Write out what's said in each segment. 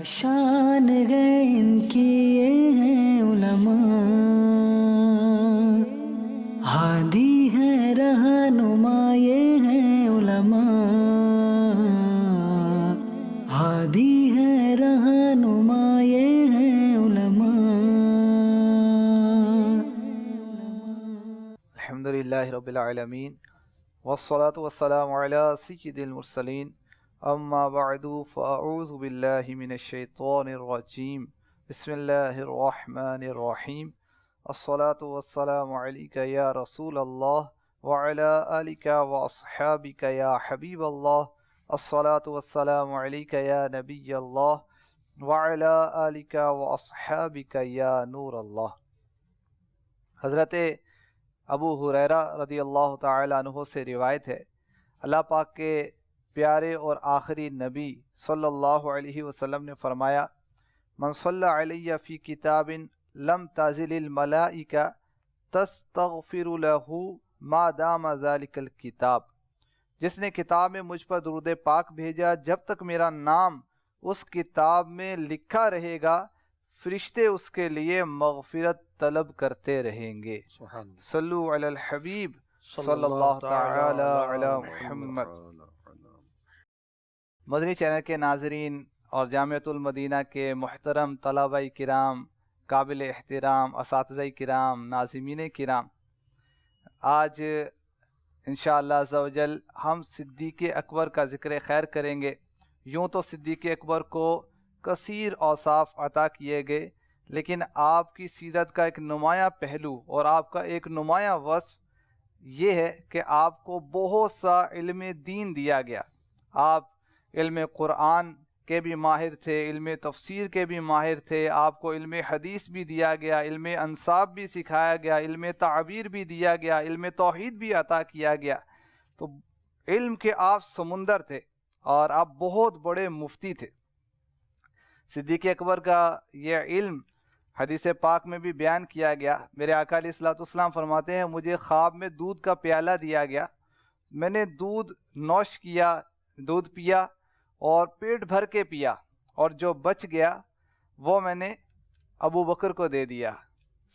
شان ہے ان کی یہ ہیں علماء، ہادی ہے رہنما یہ ہیں علماء، ہادی ہے رہنما یہ ہیں علماء۔ الحمدللہ رب العالمین والصلاة والسلام علی سید المرسلین، اما بعد فاعوذ باللہ من الشیطان الرجیم، بسم اللہ الرحمن الرحیم۔ الصلاة والسلام علیک یا رسول اللہ وعلی آلک واصحابک یا حبیب اللہ، الصلاة والسلام علیک یا نبی اللہ وعلی آلک واصحابک یا نور اللہ۔ حضرت ابو ہریرہ رضی اللہ تعالیٰ عنہ سے روایت ہے، اللہ پاک کے پیارے اور آخری نبی صلی اللہ علیہ وسلم نے فرمایا، من صلی علیہ فی کتاب لم تزل الملائکہ تستغفر لہ ما دام ذلک الکتاب، جس نے کتاب میں مجھ پر درود پاک بھیجا جب تک میرا نام اس کتاب میں لکھا رہے گا، فرشتے اس کے لیے مغفرت طلب کرتے رہیں گے۔ صلو علی الحبیب صلی اللہ تعالی علی محمد۔ مدنی چینل کے ناظرین اور جامعۃ المدینہ کے محترم طلبہ کرام، قابل احترام اساتذہ کرام، ناظمین کرام، آج انشاءاللہ عز و جل ہم صدیق اکبر کا ذکر خیر کریں گے۔ یوں تو صدیق اکبر کو کثیر اوصاف عطا کیے گئے، لیکن آپ کی سیرت کا ایک نمایاں پہلو اور آپ کا ایک نمایاں وصف یہ ہے کہ آپ کو بہت سا علم دین دیا گیا۔ آپ علم قرآن کے بھی ماہر تھے، علم تفسیر کے بھی ماہر تھے، آپ کو علم حدیث بھی دیا گیا، علم انساب بھی سکھایا گیا، علم تعبیر بھی دیا گیا، علم توحید بھی عطا کیا گیا۔ تو علم کے آپ سمندر تھے اور آپ بہت بڑے مفتی تھے۔ صدیق اکبر کا یہ علم حدیث پاک میں بھی بیان کیا گیا۔ میرے آقا علیہ الصلوۃ والسلام فرماتے ہیں، مجھے خواب میں دودھ کا پیالہ دیا گیا، میں نے دودھ نوش کیا، دودھ پیا اور پیٹ بھر کے پیا، اور جو بچ گیا وہ میں نے ابو بکر کو دے دیا۔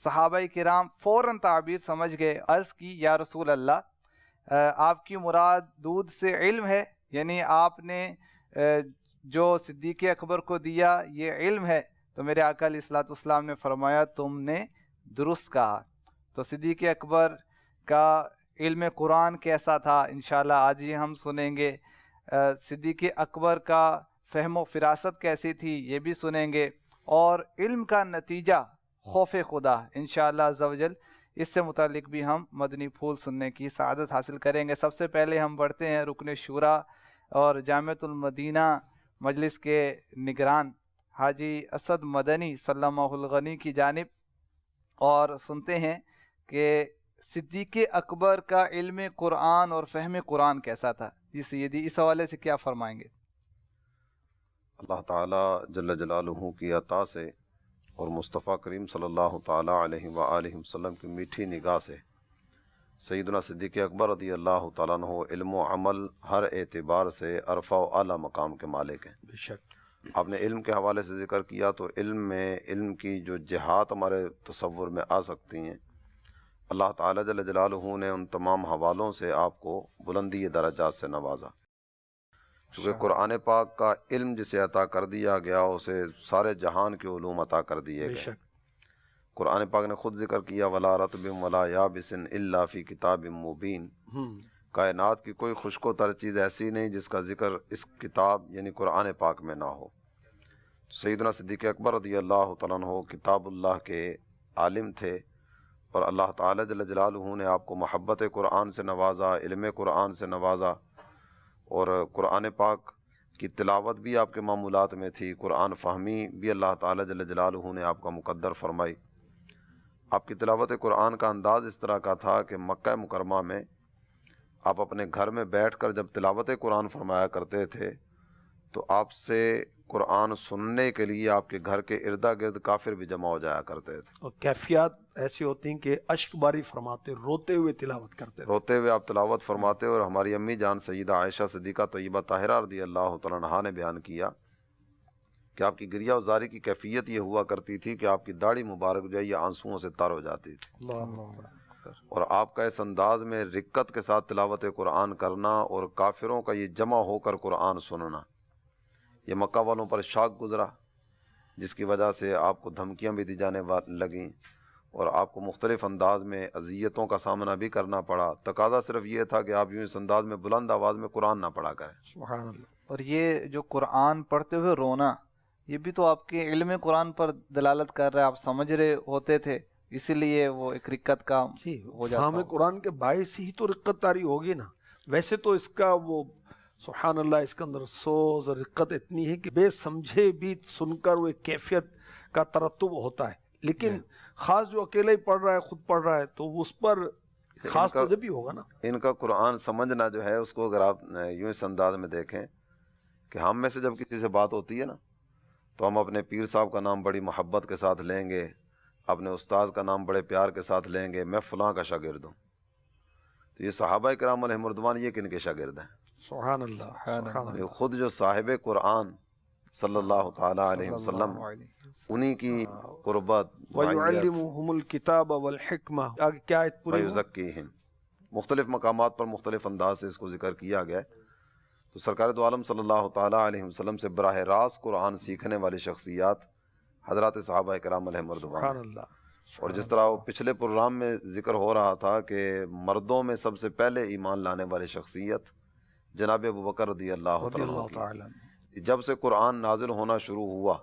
صحابہ کرام فوراً تعبیر سمجھ گئے، عرض کی یا رسول اللہ، آپ کی مراد دودھ سے علم ہے؟ یعنی آپ نے جو صدیق اکبر کو دیا یہ علم ہے؟ تو میرے آقا علیہ الصلوۃ والسلام نے فرمایا، تم نے درست کہا۔ تو صدیق اکبر کا علم قرآن کیسا تھا انشاءاللہ آج ہی ہم سنیں گے۔ صدیق اکبر کا فہم و فراست کیسی تھی یہ بھی سنیں گے، اور علم کا نتیجہ خوف خدا انشاءاللہ عز و جل، اس سے متعلق بھی ہم مدنی پھول سننے کی سعادت حاصل کریں گے۔ سب سے پہلے ہم بڑھتے ہیں رکن شورا اور جامعۃ المدینہ مجلس کے نگران حاجی اسد مدنی سلمہ الغنی کی جانب، اور سنتے ہیں کہ صدیق اکبر کا علم قرآن اور فہم قرآن کیسا تھا۔ جی سیدی، اس حوالے سے کیا فرمائیں گے؟ اللہ تعالیٰ جل جلالہ کی عطا سے اور مصطفیٰ کریم صلی اللہ تعالیٰ علیہ وآلہ وسلم کی میٹھی نگاہ سے سیدنا صدیق اکبر رضی اللہ تعالیٰ عنہ علم و عمل ہر اعتبار سے عرفہ و اعلیٰ مقام کے مالک ہیں۔ بے شک آپ نے علم کے حوالے سے ذکر کیا تو علم میں علم کی جو جہات ہمارے تصور میں آ سکتی ہیں، اللہ تعالیٰ جل جلالہ نے ان تمام حوالوں سے آپ کو بلندی درجات سے نوازا۔ چونکہ قرآن پاک کا علم جسے عطا کر دیا گیا اسے سارے جہان کے علوم عطا کر دیے بے گئے۔ شک قرآن پاک نے خود ذکر کیا، وَلَا رَطْبٍ وَلَا يَابِسٍ إِلَّا فِي كِتَابٍ مُبِينٍ، کائنات کی کوئی خشک و تر چیز ایسی نہیں جس کا ذکر اس کتاب یعنی قرآن پاک میں نہ ہو۔ سیدنا صدیق اکبر رضی اللہ تعالیٰ عنہ کتاب اللہ کے عالم تھے، اور اللہ تعالیٰ جل جلالہ نے آپ کو محبت قرآن سے نوازا، علم قرآن سے نوازا، اور قرآن پاک کی تلاوت بھی آپ کے معمولات میں تھی، قرآن فہمی بھی اللہ تعالیٰ جل جلالہ نے آپ کا مقدر فرمائی۔ آپ کی تلاوت قرآن کا انداز اس طرح کا تھا کہ مکہ مکرمہ میں آپ اپنے گھر میں بیٹھ کر جب تلاوت قرآن فرمایا کرتے تھے تو آپ سے قرآن سننے کے لیے آپ کے گھر کے اردا گرد کافر بھی جمع ہو جایا کرتے تھے، اور کیفیات ایسی ہوتی ہیں کہ اشک باری فرماتے، روتے ہوئے تلاوت کرتے تھے۔ روتے ہوئے آپ تلاوت فرماتے، اور ہماری امی جان سیدہ عائشہ صدیقہ طیبہ طاہرہ رضی اللہ تعالیٰ عنہا نے بیان کیا کہ آپ کی گریہ وزاری کی کیفیت یہ ہوا کرتی تھی کہ آپ کی داڑھی مبارک جو ہے یہ آنسوؤں سے تر ہو جاتی تھی، اللہ اور آپ کا اس انداز میں رقت کے ساتھ تلاوت قرآن کرنا اور کافروں کا یہ جمع ہو کر قرآن سننا، یہ مکہ والوں پر شاک گزرا، جس کی وجہ سے آپ کو دھمکیاں بھی دی جانے لگیں اور آپ کو مختلف انداز میں اذیتوں کا سامنا بھی کرنا پڑا۔ تقاضا صرف یہ تھا کہ آپ یوں اس انداز میں بلند آواز میں قرآن نہ پڑھا کریں۔ سبحان اللہ۔ اور یہ جو قرآن پڑھتے ہوئے رونا، یہ بھی تو آپ کے علم قرآن پر دلالت کر رہا ہے، آپ سمجھ رہے ہوتے تھے، اسی لیے وہ ایک رقت کا جی، ہو جاتا فہم قرآن کے باعث ہی تو رقت طاری ہوگی نا۔ ویسے تو اس کا وہ سبحان اللہ اس کے اندر سوز اور رقت اتنی ہے کہ بے سمجھے بھی سن کر وہ ایک کیفیت کا ترتب ہوتا ہے، لیکن خاص جو اکیلا ہی پڑھ رہا ہے، خود پڑھ رہا ہے، تو اس پر خاص تو جب بھی ہوگا نا۔ ان کا قرآن سمجھنا جو ہے اس کو اگر آپ یوں اس انداز میں دیکھیں کہ ہم میں سے جب کسی سے بات ہوتی ہے نا تو ہم اپنے پیر صاحب کا نام بڑی محبت کے ساتھ لیں گے، اپنے استاذ کا نام بڑے پیار کے ساتھ لیں گے، میں فلاں کا شاگرد ہوں۔ تو یہ صحابہ کرام علیہم رضوان یہ کن کے شاگرد ہیں؟ سبحان اللہ، سبحان اللہ۔ خود جو صاحب قرآن صلی اللہ تعالیٰ علیہ وسلم، انہی کی قربت، وَيُعَلِّمُهُمُ الْكِتَابَ وَالْحِكْمَةَ، آگے کیا آیت پوری ہوا؟ وَيُزَكِّيهِمْ، مختلف مقامات پر مختلف انداز سے اس کو ذکر کیا گیا ہے۔ تو سرکار دو عالم صلی اللہ تعالیٰ علیہ وسلم سے براہ راست قرآن سیکھنے والی شخصیات حضرات صحابہ کرام علیہم رضوان۔ سبحان اللہ۔ اور جس طرح وہ پچھلے پروگرام میں ذکر ہو رہا تھا کہ مردوں میں سب سے پہلے ایمان لانے والی شخصیت جناب ابوبکر رضی اللہ رضی اللہ عنہ تعالیٰ کی، جب سے قرآن نازل ہونا شروع ہوا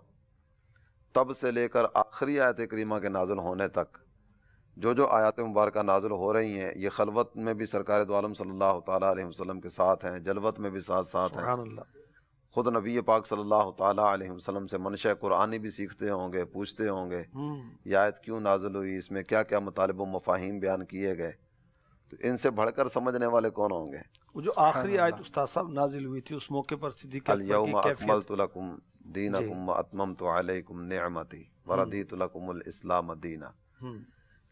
تب سے لے کر آخری آیت کریمہ کے نازل ہونے تک جو آیات مبارکہ نازل ہو رہی ہیں، یہ خلوت میں بھی سرکار دو عالم صلی اللہ تعالیٰ علیہ وسلم کے ساتھ ہیں، جلوت میں بھی ساتھ ہیں۔ سبحان اللہ۔ خود نبی پاک صلی اللہ تعالیٰ علیہ وسلم سے منشأ قرآنی بھی سیکھتے ہوں گے، پوچھتے ہوں گے یہ آیت کیوں نازل ہوئی، اس میں کیا کیا مطالب و مفاہیم بیان کیے گئے، تو ان سے بڑھ کر سمجھنے والے کون ہوں گے؟ وہ جو آخری آیت استاد صاحب نازل ہوئی تھی اس موقع پر صدیق اکبر الیوم کی کیفیت، اکملت لکم دینکم واتممت علیکم نعمتی ورضیت لکم الاسلام دینا۔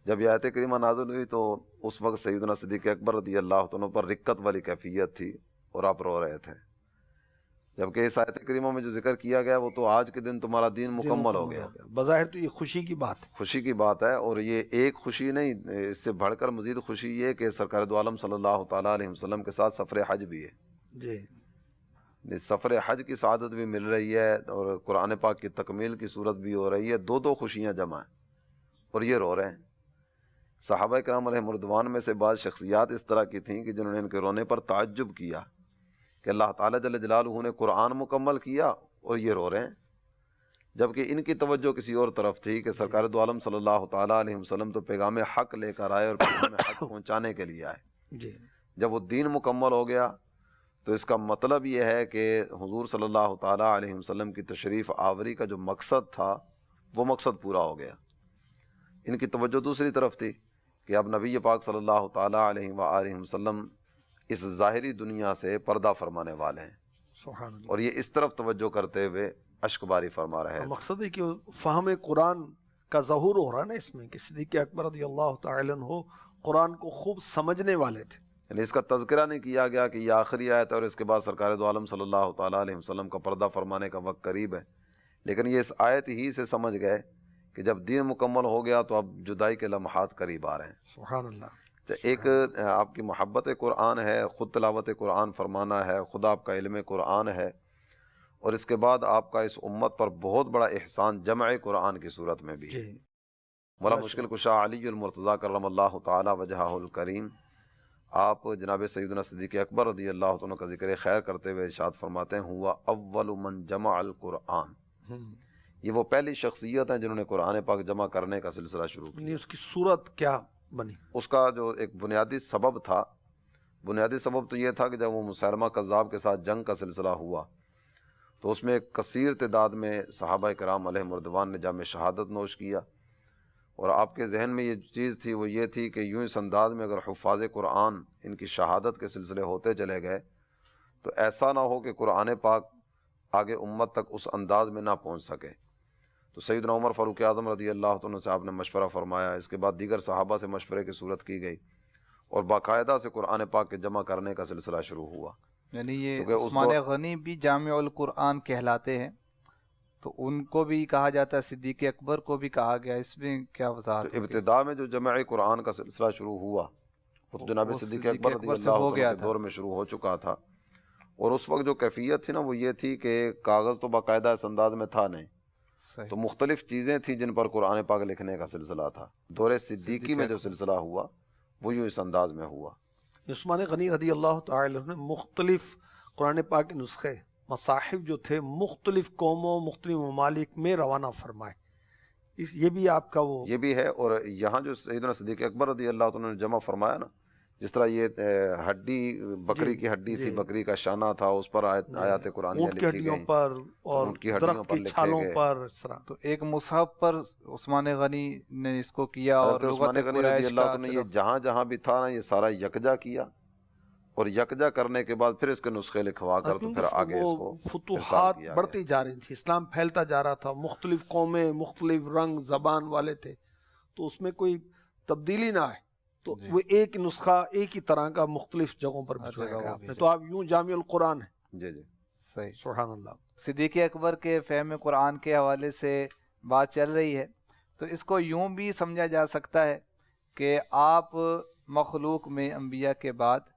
جب یہ آیت کریمہ نازل ہوئی تو اس وقت سیدنا صدیق اکبر رضی اللہ عنہ پر رقت والی کیفیت تھی اور آپ رو رہے تھے، جبکہ اس آیت کریمہ میں جو ذکر کیا گیا وہ تو آج کے دن تمہارا دین مکمل ہو گیا۔ بظاہر تو یہ خوشی کی بات ہے، خوشی کی بات ہے، اور یہ ایک خوشی نہیں، اس سے بڑھ کر مزید خوشی یہ کہ سرکار دو عالم صلی اللہ تعالیٰ علیہ وسلم کے ساتھ سفر حج بھی ہے۔ جی، سفر حج کی سعادت بھی مل رہی ہے اور قرآن پاک کی تکمیل کی صورت بھی ہو رہی ہے، دو خوشیاں جمع ہیں، اور یہ رو رہے ہیں۔ صحابہ کرام علیہم رضوان میں سے بعض شخصیات اس طرح کی تھیں کہ جنہوں نے ان کے رونے پر تعجب کیا کہ اللہ تعالیٰ جل جلالہ نے قرآن مکمل کیا اور یہ رو رہے ہیں، جبکہ ان کی توجہ کسی اور طرف تھی کہ سرکار دو عالم صلی اللہ تعالیٰ علیہ وسلم تو پیغام حق لے کر آئے اور پیغام حق پہنچانے کے لیے آئے۔ جی، جب وہ دین مکمل ہو گیا تو اس کا مطلب یہ ہے کہ حضور صلی اللہ تعالیٰ علیہ وسلم کی تشریف آوری کا جو مقصد تھا وہ مقصد پورا ہو گیا۔ ان کی توجہ دوسری طرف تھی کہ اب نبی پاک صلی اللہ تعالیٰ علیہ وآلہ وسلم اس ظاہری دنیا سے پردہ فرمانے والے ہیں، سبحان اللہ۔ اور یہ اس طرف توجہ کرتے ہوئے اشک باری فرما رہے ہیں۔ مقصد ہے کہ فہم قرآن کا ظہور ہو رہا ہے نا اس میں، کہ صدیق اکبر رضی اللہ تعالیٰ عنہ قرآن کو خوب سمجھنے والے تھے۔ یعنی اس کا تذکرہ نہیں کیا گیا کہ یہ آخری آیت ہے اور اس کے بعد سرکار دو عالم صلی اللہ تعالیٰ علیہ وسلم کا پردہ فرمانے کا وقت قریب ہے، لیکن یہ اس آیت ہی سے سمجھ گئے کہ جب دین مکمل ہو گیا تو اب جدائی کے لمحات قریب آ رہے ہیں۔ سبحان اللہ۔ ایک آپ کی محبت قرآن ہے، خود تلاوت قرآن فرمانا ہے، خود آپ کا علم قرآن ہے، اور اس کے بعد آپ کا اس امت پر بہت بڑا احسان جمع قرآن کی صورت میں بھی ہے۔ مولا مشکل کشا علی المرتضیٰ کرم اللہ تعالی وجہہ الکریم، آپ جناب سیدنا صدیق اکبر رضی اللہ عنہ کا ذکر خیر کرتے ہوئے ارشاد فرماتے ہیں ہوا اول من جمع القرآن، یہ وہ پہلی شخصیت ہیں جنہوں نے قرآن پاک جمع کرنے کا سلسلہ شروع کیا۔ اس کی صورت کیا بنی؟ اس کا جو ایک بنیادی سبب تھا، بنیادی سبب تو یہ تھا کہ جب وہ مسیلمہ کذاب کے ساتھ جنگ کا سلسلہ ہوا تو اس میں ایک کثیر تعداد میں صحابہ کرام علیہم رضوان نے جام شہادت نوش کیا، اور آپ کے ذہن میں یہ چیز تھی، وہ یہ تھی کہ یوں اس انداز میں اگر حفاظ قرآن ان کی شہادت کے سلسلے ہوتے چلے گئے تو ایسا نہ ہو کہ قرآن پاک آگے امت تک اس انداز میں نہ پہنچ سکے۔ تو سیدنا عمر فاروق اعظم رضی اللہ عنہ سے آپ نے مشورہ فرمایا، اس کے بعد دیگر صحابہ سے مشورے کی صورت کی گئی اور باقاعدہ سے قرآن پاک کے جمع کرنے کا سلسلہ شروع ہوا۔ یعنی یہ عثمان غنی بھی جامع القرآن کہلاتے ہیں، تو ان کو بھی کہا جاتا ہے، صدیق اکبر کو بھی کہا گیا، اس میں کیا وضاحت تو ہوگی؟ ابتدا میں جو جمع قرآن کا سلسلہ شروع ہوا وہ تو جناب وہ صدیق صدیق اکبر اکبر رضی سے اللہ ہو عنہ گیا کے تھا۔ دور میں شروع ہو چکا تھا، اور اس وقت جو کیفیت تھی نا وہ یہ تھی کہ کاغذ تو باقاعدہ اس انداز میں تھا نہیں، صحیح۔ تو مختلف چیزیں تھیں جن پر قرآن پاک لکھنے کا سلسلہ تھا۔ دور صدیقی میں جو سلسلہ ہوا وہ یوں اس انداز میں ہوا۔ عثمان غنی رضی اللہ تعالی عنہ نے مختلف قرآن پاک کے نسخے مصاحف جو تھے مختلف قوموں مختلف ممالک میں روانہ فرمائے، یہ بھی آپ کا وہ یہ بھی ہے، اور یہاں جو سیدنا صدیق اکبر رضی اللہ عنہ نے جمع فرمایا نا، جس طرح یہ ہڈی بکری کی ہڈی تھی، بکری کا شانہ تھا، اس پر آیات قرآنیہ اونٹ کی لکھی ہڈیوں گئیں، پر اور اونٹ کی ہڈیوں درخت پر کی لکھے چھالوں گئے۔ پر، اس طرح تو ایک مصحف پر عثمان غنی نے اس کو کیا، اور حضرت عثمان لغت غنی رضی قریش اللہ کا عنہ نے یہ صرف جہاں جہاں بھی تھا نا یہ سارا یکجا کیا، اور یکجا کرنے کے بعد پھر اس کے نسخے لکھوا کر تو پھر آگے اس کو وہ فتوحات ارسال کیا بڑھتی جا رہی تھی، اسلام پھیلتا جا رہا تھا، مختلف قومیں مختلف رنگ زبان والے تھے، تو اس میں کوئی تبدیلی نہ آئے، تو وہ ایک نسخہ ایک ہی طرح کا مختلف جگہوں پر بھجوایا گیا آپ نے، تو آپ یوں جامع القرآن ہے۔ جی جی صحیح۔ سبحان اللہ۔ صدیق اکبر کے فہم قرآن کے حوالے سے بات چل رہی ہے، تو اس کو یوں بھی سمجھا جا سکتا ہے کہ آپ مخلوق میں انبیاء کے بعد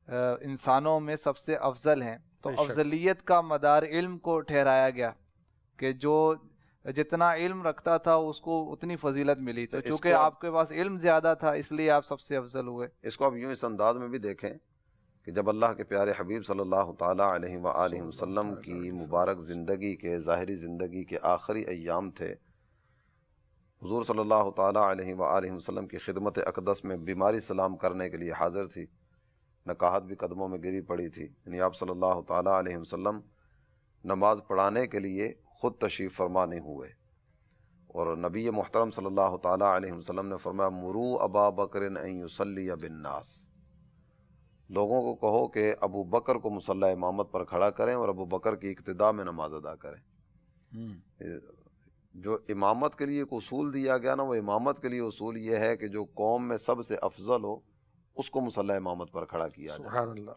انسانوں میں سب سے افضل ہیں، تو بے شک۔ افضلیت کا مدار علم کو ٹھہرایا گیا کہ جو جتنا علم رکھتا تھا اس کو اتنی فضیلت ملی، تو تو اس چونکہ کو آپ کے پاس علم زیادہ تھا اس لیے آپ سب سے افضل ہوئے۔ اس کو آپ یوں اس انداز میں بھی دیکھیں کہ جب اللہ کے پیارے حبیب صلی اللہ تعالیٰ علیہ وآلہ وسلم کی مبارک زندگی کے ظاہری زندگی کے آخری ایام تھے، حضور صلی اللہ تعالیٰ علیہ وآلہ وسلم کی خدمت اقدس میں بیماری سلام کرنے کے لیے حاضر تھی، نکاحت بھی قدموں میں گری پڑی تھی، یعنی آپ صلی اللہ تعالیٰ علیہ وسلم نماز پڑھانے کے لیے خود تشریف فرما نہیں ہوئے، اور نبی محترم صلی اللہ تعالیٰ علیہ وسلم نے فرمایا مرو ابا بکر ان یصلی بالناس، لوگوں کو کہو کہ ابو بکر کو مصلی امامت پر کھڑا کریں اور ابو بکر کی اقتداء میں نماز ادا کریں۔ جو امامت کے لیے ایک اصول دیا گیا نا، وہ امامت کے لیے اصول یہ ہے کہ جو قوم میں سب سے افضل ہو اس کو مصلی امامت پر کھڑا کیا جائے، سبحان اللہ۔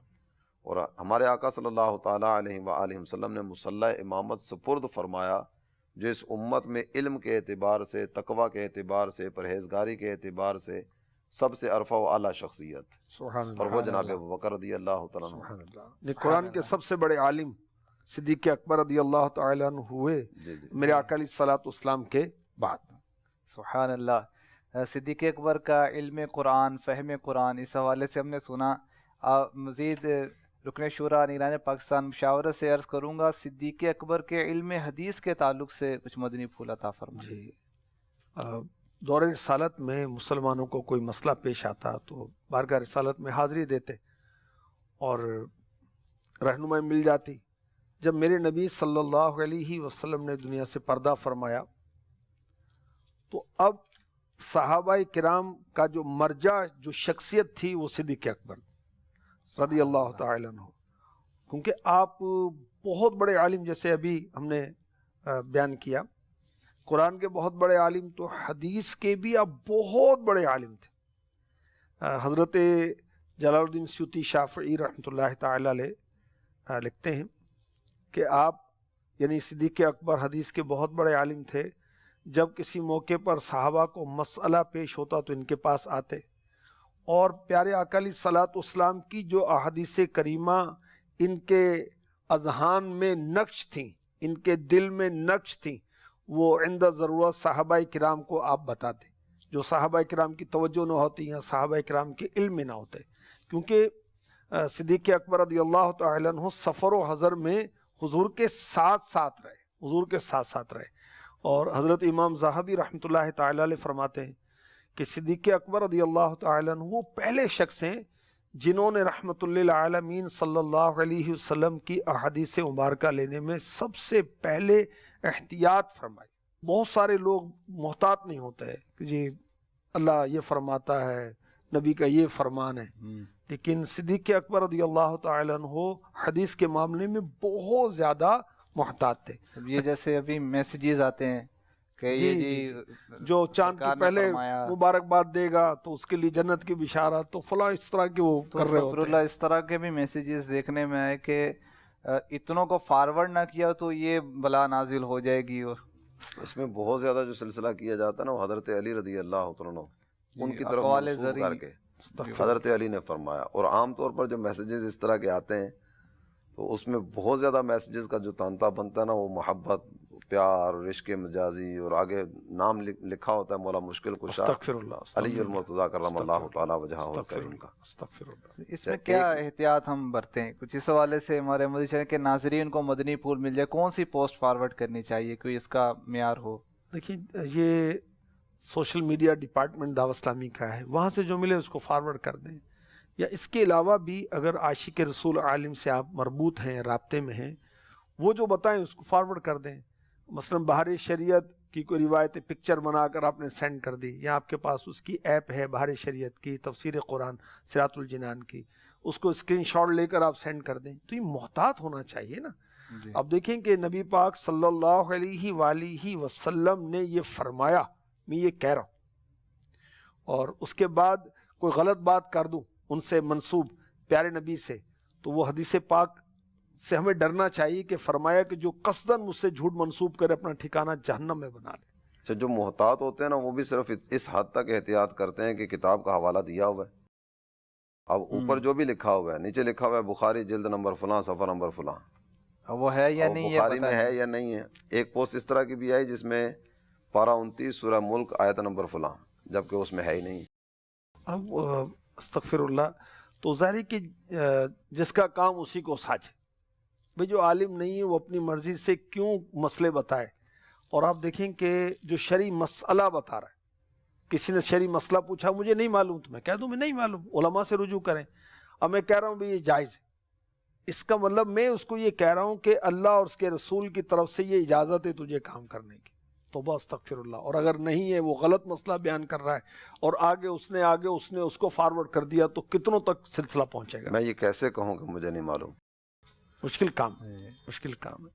اور ہمارے آقا صلی اللہ تعالیٰ علیہ وآلہ وسلم نے مصلی امامت سپرد فرمایا جو اس امت میں علم کے اعتبار سے، تقوی کے اعتبار سے، پرہیزگاری کے اعتبار سے سب سے عرفہ و اعلیٰ شخصیت، سبحان اللہ۔ اور وہ جناب ابوبکر رضی اللہ تعالیٰ عنہ۔ سبحان اللہ۔ یہ قرآن کے سب سے بڑے عالم صدیق اکبر رضی اللہ تعالی عنہ ہوئے جی جی میرے آقا علیہ الصلوۃ والسلام کے بعد۔ سبحان اللہ۔ صدیق اکبر کا علم قرآن، فہم قرآن، اس حوالے سے ہم نے سنا۔ مزید رکن شورا نیران پاکستان مشاورت سے عرض کروں گا، صدیق اکبر کے علم حدیث کے تعلق سے کچھ مدنی پھول عطا فرمائیں۔ جی، دور رسالت میں مسلمانوں کو کوئی مسئلہ پیش آتا تو بارگاہ رسالت میں حاضری دیتے اور رہنمائی مل جاتی۔ جب میرے نبی صلی اللہ علیہ وسلم نے دنیا سے پردہ فرمایا تو اب صحابہ کرام کا جو مرجع، جو شخصیت تھی، وہ صدیق اکبر رضی اللہ تعالی عنہ، کیونکہ آپ بہت بڑے عالم، جیسے ابھی ہم نے بیان کیا، قرآن کے بہت بڑے عالم، تو حدیث کے بھی آپ بہت بڑے عالم تھے۔ حضرت جلال الدین سیوطی شافعی رحمۃ اللہ تعالی علیہ لکھتے ہیں کہ آپ یعنی صدیق اکبر حدیث کے بہت بڑے عالم تھے، جب کسی موقع پر صحابہ کو مسئلہ پیش ہوتا تو ان کے پاس آتے، اور پیارے آقا علیہ الصلوۃ والسلام کی جو احادیث کریمہ ان کے اذہان میں نقش تھیں، ان کے دل میں نقش تھیں، وہ عند ضرورت صحابہ کرام کو آپ بتاتے، جو صحابہ کرام کی توجہ نہ ہوتی یا صحابہ کرام کے علم میں نہ ہوتے، کیونکہ صدیق اکبر رضی اللہ تعالی عنہ سفر و حضر میں حضور کے ساتھ ساتھ رہے، حضور کے ساتھ ساتھ رہے۔ اور حضرت امام ذہبی رحمۃ اللہ تعالی علیہ فرماتے ہیں کہ صدیق اکبر رضی اللہ تعالی عنہ وہ پہلے شخص ہیں جنہوں نے رحمت للعالمین صلی اللہ علیہ وسلم کی احادیث مبارکہ لینے میں سب سے پہلے احتیاط فرمائی۔ بہت سارے لوگ محتاط نہیں ہوتے کہ جی اللہ یہ فرماتا ہے، نبی کا یہ فرمان ہے، لیکن صدیق اکبر رضی اللہ تعالی عنہ حدیث کے معاملے میں بہت زیادہ محتاط تھے۔ یہ جیسے ابھی میسیجز آتے ہیں کہ یہ جو چاند سرکار کے نے پہلے فرمایا، مبارکباد دے گا تو اس کے لیے جنت کی بشارت، تو فلاں اس طرح کے وہ تو کر رہے استغفر ہوتے اللہ، ہیں۔ اس طرح کے بھی میسیجز دیکھنے میں آئے کہ اتنوں کو فارورڈ نہ کیا تو یہ بلا نازل ہو جائے گی. اور اس میں بہت زیادہ جو سلسلہ کیا جاتا ہے نا وہ حضرت علی رضی اللہ عنہ ان کی طرف اقوال منسوب زرعی کر کے حضرت علی نے فرمایا. اور عام طور پر جو میسیجز اس طرح کے آتے ہیں تو اس میں بہت زیادہ میسیجز کا جو تانتا بنتا ہے نا وہ محبت، پیار اور عشق مجازی، اور آگے نام لکھا ہوتا ہے مولا مشکل کشا استغفر اللہ، علی المرتضیٰ کرم اللہ تعالیٰ وجہہ الکریم کا. استغفر اللہ. اس میں کیا احتیاط ہم برتیں؟ کچھ اس حوالے سے ہمارے مدنی چینل کے ناظرین کو مدنی پھول مل جائے، کون سی پوسٹ فارورڈ کرنی چاہیے، کوئی اس کا معیار ہو؟ دیکھیے یہ سوشل میڈیا ڈپارٹمنٹ دعوت اسلامی کا ہے، وہاں سے جو ملے اس کو فارورڈ کر دیں. یا اس کے علاوہ بھی اگر عاشق رسول عالم سے آپ مربوط ہیں، رابطے میں ہیں، وہ جو بتائیں اس کو فارورڈ کر دیں. مثلا بہار شریعت کی کوئی روایت پکچر بنا کر آپ نے سینڈ کر دی، یا آپ کے پاس اس کی ایپ ہے بہار شریعت کی، تفسیر قرآن صراط الجنان کی، اس کو اسکرین شاٹ لے کر آپ سینڈ کر دیں. تو یہ محتاط ہونا چاہیے نا. اب دیکھیں کہ نبی پاک صلی اللہ علیہ وآلہ وسلم نے یہ فرمایا، میں یہ کہہ رہا ہوں، اور اس کے بعد کوئی غلط بات کر دوں ان سے منسوب پیارے نبی سے، تو وہ حدیث پاک سے ہمیں ڈرنا چاہیے کہ فرمایا کہ جو قصداً مجھ سے جھوٹ منسوب کرے اپنا ٹھکانہ جہنم میں بنا لے. اچھا، جو محتاط ہوتے ہیں نا وہ بھی صرف اس حد تک احتیاط کرتے ہیں کہ کتاب کا حوالہ دیا ہوا ہے، اب اوپر جو بھی لکھا ہوا ہے، نیچے لکھا ہوا ہے بخاری جلد نمبر فلاں صفحہ نمبر فلاں، وہ ہے یا نہیں، بخاری میں ہے یا نہیں ہے. ایک پوسٹ اس طرح کی بھی آئی جس میں پارہ 29 سورہ ملک آیت نمبر فلاں، جبکہ اس میں ہے ہی نہیں. اب استغفر اللہ. تو ظاہر کہ جس کا کام اسی کو ساجے. بھئی جو عالم نہیں ہے وہ اپنی مرضی سے کیوں مسئلے بتائے. اور آپ دیکھیں کہ جو شرعی مسئلہ بتا رہا ہے، کسی نے شرعی مسئلہ پوچھا مجھے نہیں معلوم، تو میں کہہ دوں میں نہیں معلوم، علماء سے رجوع کریں. اب میں کہہ رہا ہوں بھئی یہ جائز ہے، اس کا مطلب میں اس کو یہ کہہ رہا ہوں کہ اللہ اور اس کے رسول کی طرف سے یہ اجازت ہے تجھے کام کرنے کی. توبہ استغفر اللہ. اور اگر نہیں ہے، وہ غلط مسئلہ بیان کر رہا ہے اور آگے اس نے اس کو فارورڈ کر دیا، تو کتنوں تک سلسلہ پہنچے گا. میں یہ کیسے کہوں کہ مجھے نہیں معلوم؟ مشکل کام ہے.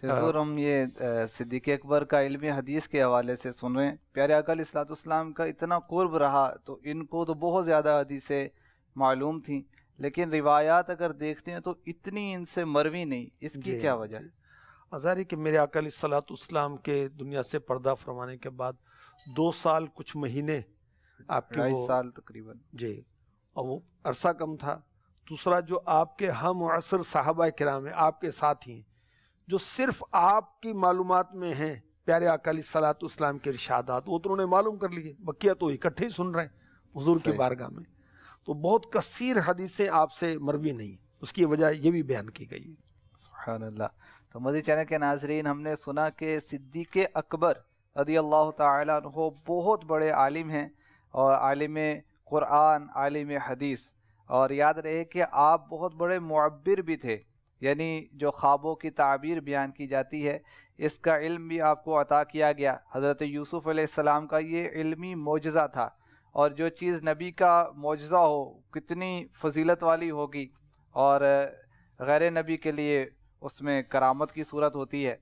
حضور ہم یہ صدیق اکبر کا علم حدیث کے حوالے سے سن رہے ہیں، پیارے آقا علیہ الصلوۃ والسلام کا اتنا قرب رہا تو ان کو تو بہت زیادہ حدیثیں معلوم تھیں، لیکن روایات اگر دیکھتے ہیں تو اتنی ان سے مروی نہیں. اس کی کیا وجہ ہے؟ ظاہر ہے کہ میرے آقا علیہ الصلوۃ والسلام کے دنیا سے پردہ فرمانے کے بعد 2 سال کچھ مہینے آپ کے 2.5 سال تقریباً، جی، اور وہ عرصہ کم تھا. دوسرا جو آپ کے ہم عصر صحابہ کرام ہیں، آپ کے ساتھ ہی ہیں، جو صرف آپ کی معلومات میں ہیں پیارے آقا علیہ الصلوۃ والسلام کے ارشادات، وہ تو انہوں نے معلوم کر لیے، بقیہ تو اکٹھے ہی سن رہے ہیں حضور کی بارگاہ میں. تو بہت کثیر حدیثیں آپ سے مروی نہیں، اس کی وجہ یہ بھی بیان کی گئی ہے. سبحان اللہ. تو مدنی چینل کے ناظرین، ہم نے سنا کہ صدیق اکبر رضی اللہ تعالیٰ عنہ بہت بڑے عالم ہیں، اور عالم قرآن، عالم حدیث، اور یاد رہے کہ آپ بہت بڑے معبر بھی تھے، یعنی جو خوابوں کی تعبیر بیان کی جاتی ہے اس کا علم بھی آپ کو عطا کیا گیا. حضرت یوسف علیہ السلام کا یہ علمی معجزہ تھا، اور جو چیز نبی کا معجزہ ہو کتنی فضیلت والی ہوگی، اور غیر نبی کے لیے اس میں کرامت کی صورت ہوتی ہے.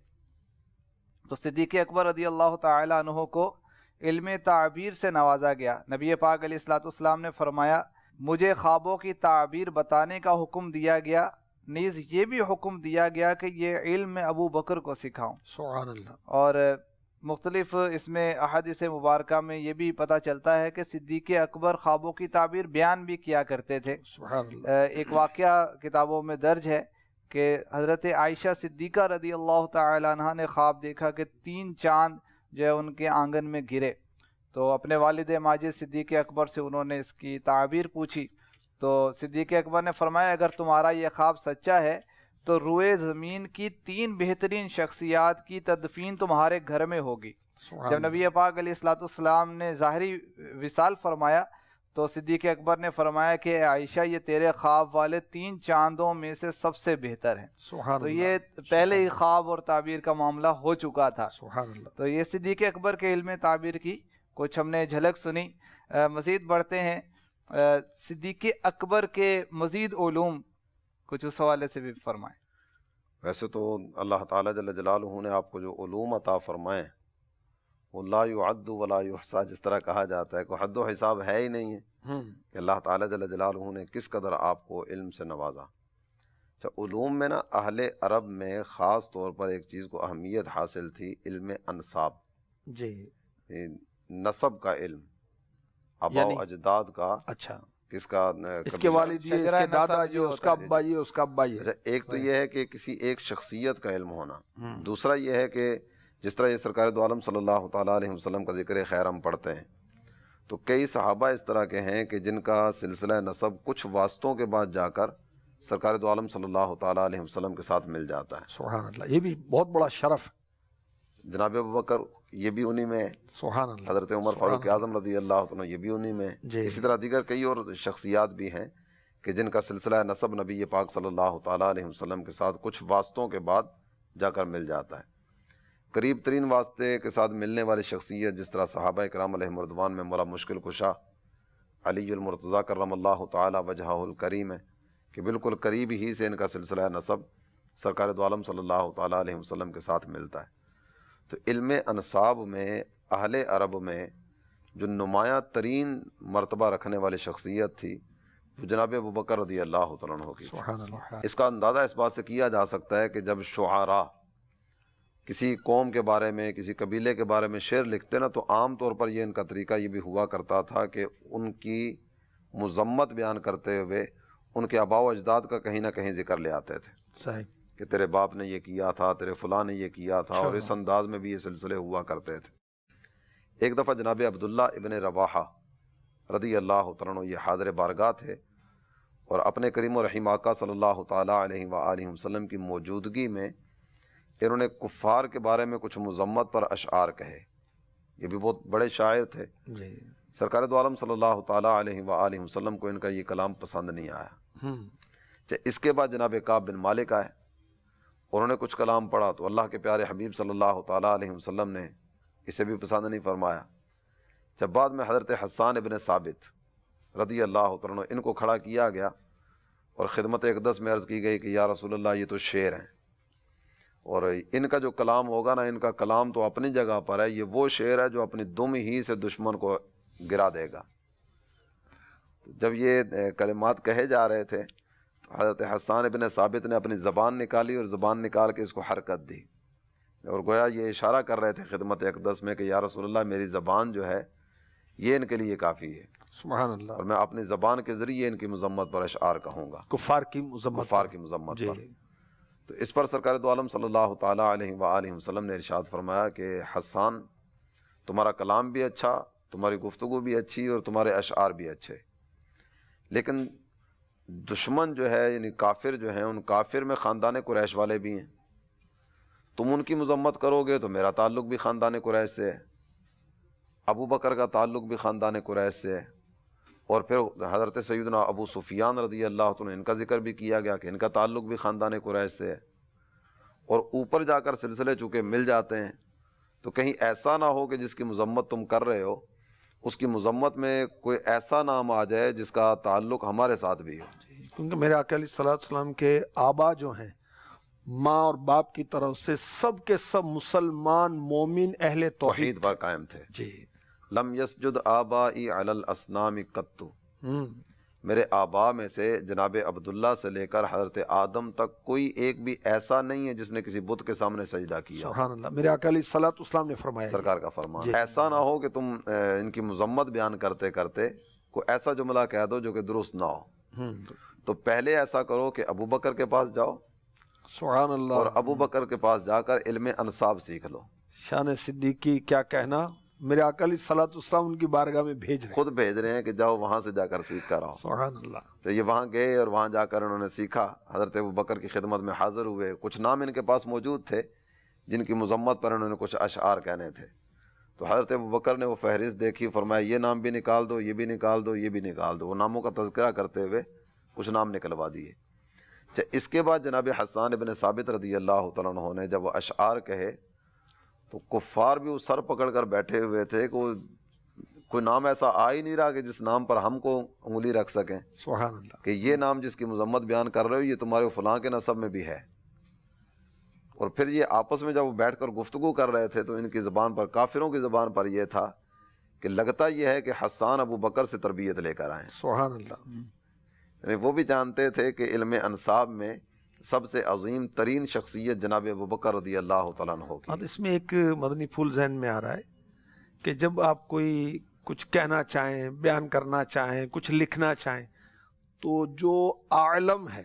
تو صدیق اکبر رضی اللہ تعالی عنہ کو علم تعبیر سے نوازا گیا. نبی پاک علیہ الصلوۃ والسلام نے فرمایا مجھے خوابوں کی تعبیر بتانے کا حکم دیا گیا، نیز یہ بھی حکم دیا گیا کہ یہ علم میں ابو بکر کو سکھاؤں. سبحان اللہ. اور مختلف اس میں احادیث مبارکہ میں یہ بھی پتہ چلتا ہے کہ صدیق اکبر خوابوں کی تعبیر بیان بھی کیا کرتے تھے. سبحان اللہ. ایک واقعہ کتابوں میں درج ہے کہ حضرت عائشہ صدیقہ رضی اللہ تعالی عنہ نے خواب دیکھا کہ 3 چاند جو ہے ان کے آنگن میں گرے. تو اپنے والد ماجد صدیق اکبر سے انہوں نے اس کی تعبیر پوچھی، تو صدیق اکبر نے فرمایا اگر تمہارا یہ خواب سچا ہے تو روئے زمین کی 3 بہترین شخصیات کی تدفین تمہارے گھر میں ہوگی. جب نبی پاک علیہ الصلوۃ والسلام نے ظاہری وصال فرمایا تو صدیق اکبر نے فرمایا کہ عائشہ یہ تیرے خواب والے 3 چاندوں میں سے سب سے بہتر ہیں. تو یہ پہلے ہی خواب اور تعبیر کا معاملہ ہو چکا تھا. تو یہ صدیق اکبر کے علم تعبیر کی کچھ ہم نے جھلک سنی. مزید بڑھتے ہیں، صدیق اکبر کے مزید علوم کچھ اس حوالے سے بھی فرمائیں. ویسے تو اللہ تعالیٰ جل جلالہ نے آپ کو جو علوم عطا فرمائے وہ لا یعد ولا یحصیٰ، جس طرح کہا جاتا ہے کوئی حد و حساب ہے ہی نہیں ہے کہ اللہ تعالیٰ جل جلالہ نے کس قدر آپ کو علم سے نوازا. علوم میں نا اہل عرب میں خاص طور پر ایک چیز کو اہمیت حاصل تھی، علم انساب، جی، نسب کا علم، آبا و اجداد کا، اچھا، کس کا، اس کے والد یہ، اس کے دادا یہ، اس کا ابا یہ، اس کا ابا یہ۔ اچھا، ایک تو یہ ہے کہ کسی ایک شخصیت کا علم ہونا، دوسرا یہ ہے کہ جس طرح یہ سرکار دو عالم صلی اللہ تعالیٰ علیہ وسلم کا ذکر خیر ہم پڑھتے ہیں، تو کئی صحابہ اس طرح کے ہیں کہ جن کا سلسلہ نسب کچھ واسطوں کے بعد جا کر سرکار دو عالم صلی اللہ تعالیٰ علیہ وسلم کے ساتھ مل جاتا ہے۔ سبحان اللہ، یہ بھی بہت بڑا شرف ہے۔ جناب ابوبکر یہ بھی انہی میں ہے، سبحان اللہ، حضرت عمر فاروق اعظم رضی اللہ عنہ یہ بھی انہی میں ہے، جی۔ اسی طرح دیگر کئی اور شخصیات بھی ہیں کہ جن کا سلسلہ نسب نبی پاک صلی اللہ تعالیٰ علیہ وسلم کے ساتھ کچھ واسطوں کے بعد جا کر مل جاتا ہے۔ قریب ترین واسطے کے ساتھ ملنے والی شخصیت جس طرح صحابہ کرام علیہم رضوان میں مولا مشکل کشا علی المرتضیٰ کرم اللہ تعالیٰ وجہہ الکریم ہے کہ بالکل قریب ہی سے ان کا سلسلہ نسب سرکار دو عالم صلی اللہ تعالیٰ علیہ وسلم کے ساتھ ملتا ہے۔ تو علم انساب میں اہل عرب میں جو نمایاں ترین مرتبہ رکھنے والی شخصیت تھی وہ جناب ابوبکر رضی اللہ تعالیٰ عنہ کی سبحان اللہ۔ اس کا اندازہ اس بات سے کیا جا سکتا ہے کہ جب شعراء کسی قوم کے بارے میں، کسی قبیلے کے بارے میں شعر لکھتے نا، تو عام طور پر یہ ان کا طریقہ یہ بھی ہوا کرتا تھا کہ ان کی مذمت بیان کرتے ہوئے ان کے آباء و اجداد کا کہیں نہ کہیں ذکر لے آتے تھے، صحیح، کہ تیرے باپ نے یہ کیا تھا، تیرے فلاں نے یہ کیا تھا، اور اس انداز میں بھی یہ سلسلے ہوا کرتے تھے۔ ایک دفعہ جناب عبداللہ ابن رواحہ رضی اللہ تعالیٰ عنہ یہ حاضر بارگاہ تھے، اور اپنے کریم و رحیم آقا صلی اللہ تعالیٰ علیہ وآلہ وسلم کی موجودگی میں انہوں نے کفار کے بارے میں کچھ مذمت پر اشعار کہے۔ یہ بھی بہت بڑے شاعر تھے۔ جی، سرکار دو عالم صلی اللہ تعالیٰ علیہ وآلہ وسلم کو ان کا یہ کلام پسند نہیں آیا۔ اس کے بعد جناب کعب بن مالک آئے، انہوں نے کچھ کلام پڑھا تو اللہ کے پیارے حبیب صلی اللہ تعالیٰ علیہ وسلم نے اسے بھی پسند نہیں فرمایا۔ جب بعد میں حضرت حسان ابن ثابت رضی اللہ تعالیٰ عنہ ان کو کھڑا کیا گیا اور خدمت اقدس میں عرض کی گئی کہ یا رسول اللہ یہ تو شعر ہیں، اور ان کا جو کلام ہوگا نا، ان کا کلام تو اپنی جگہ پر ہے، یہ وہ شعر ہے جو اپنی دم ہی سے دشمن کو گرا دے گا۔ جب یہ کلمات کہے جا رہے تھے تو حضرت حسان ابن ثابت نے اپنی زبان نکالی اور زبان نکال کے اس کو حرکت دی، اور گویا یہ اشارہ کر رہے تھے خدمت اقدس میں کہ یا رسول اللہ میری زبان جو ہے یہ ان کے لیے کافی ہے، سبحان اللہ، اور میں اپنی زبان کے ذریعے ان کی مذمت پر اشعار کہوں گا، کفار کی مذمت، کفار کی مذمت جی، پر۔ تو اس پر سرکار دو عالم صلی اللہ تعالیٰ علیہ وآلہ وسلم نے ارشاد فرمایا کہ حسان تمہارا کلام بھی اچھا، تمہاری گفتگو بھی اچھی، اور تمہارے اشعار بھی اچھے، لیکن دشمن جو ہے یعنی کافر جو ہیں، ان کافر میں خاندان قریش والے بھی ہیں، تم ان کی مذمت کرو گے تو میرا تعلق بھی خاندان قریش سے ہے، ابو بکر کا تعلق بھی خاندان قریش سے ہے، اور پھر حضرت سیدنا ابو سفیان رضی اللہ عنہ ان کا ذکر بھی کیا گیا کہ ان کا تعلق بھی خاندان قریش سے ہے، اور اوپر جا کر سلسلے چونکہ مل جاتے ہیں تو کہیں ایسا نہ ہو کہ جس کی مذمت تم کر رہے ہو اس کی مذمت میں کوئی ایسا نام آ جائے جس کا تعلق ہمارے ساتھ بھی ہو۔ کیونکہ میرے آقا علیہ السلام کے آبا جو ہیں ماں اور باپ کی طرف سے سب کے سب مسلمان مومن اہل توحید پر قائم تھے۔ جی، لم یسجد آبائی علی الاصنام قط، میرے آبا میں سے جناب عبداللہ سے لے کر حضرت آدم تک کوئی ایک بھی ایسا نہیں ہے جس نے کسی بت کے سامنے سجدہ کیا۔ سبحان اللہ، میرے آقا علیہ السلام نے فرمایا، سرکار کا فرمان، ایسا نہ ہو کہ تم ان کی مذمت بیان کرتے کرتے کوئی ایسا جملہ کہہ دو جو کہ درست نہ ہو، تو پہلے ایسا کرو کہ ابو بکر کے پاس جاؤ، سبحان اللہ، اور ابو بکر کے پاس جا کر علم انساب سیکھ لو۔ شان صدیقی کیا کہنا، میرے آقا علیہ السلام ان کی بارگاہ میں بھیج رہے، خود بھیج رہے ہیں کہ جاؤ وہاں سے جا کر سیکھ کر آؤ۔ سبحان اللہ۔ تو یہ وہاں گئے اور وہاں جا کر انہوں نے سیکھا، حضرت ابو بکر کی خدمت میں حاضر ہوئے، کچھ نام ان کے پاس موجود تھے جن کی مذمت پر انہوں نے کچھ اشعار کہنے تھے، تو حضرت ابو بکر نے وہ فہرست دیکھی، فرمایا یہ نام بھی نکال دو، یہ بھی نکال دو، یہ بھی نکال دو، وہ ناموں کا تذکرہ کرتے ہوئے کچھ نام نکلوا دیے۔ اس کے بعد جناب حسان ابن ثابت رضی اللہ تعالیٰ عنہ نے جب وہ اشعار کہے تو کفار بھی وہ سر پکڑ کر بیٹھے ہوئے تھے کہ کوئی نام ایسا آ ہی نہیں رہا کہ جس نام پر ہم کو انگلی رکھ سکیں، سبحان اللہ، کہ یہ نام جس کی مذمت بیان کر رہے ہو یہ تمہارے فلاں کے نسب میں بھی ہے۔ اور پھر یہ آپس میں جب وہ بیٹھ کر گفتگو کر رہے تھے تو ان کی زبان پر، کافروں کی زبان پر یہ تھا کہ لگتا یہ ہے کہ حسان ابو بکر سے تربیت لے کر آئیں۔ سبحان اللہ، یعنی وہ بھی جانتے تھے کہ علم انساب میں سب سے عظیم ترین شخصیت جناب ابوبکر رضی اللہ تعالیٰ عنہ کی. اب اس میں ایک مدنی پھول ذہن میں آ رہا ہے کہ جب آپ کوئی کچھ کہنا چاہیں، بیان کرنا چاہیں، کچھ لکھنا چاہیں، تو جو عالم ہے،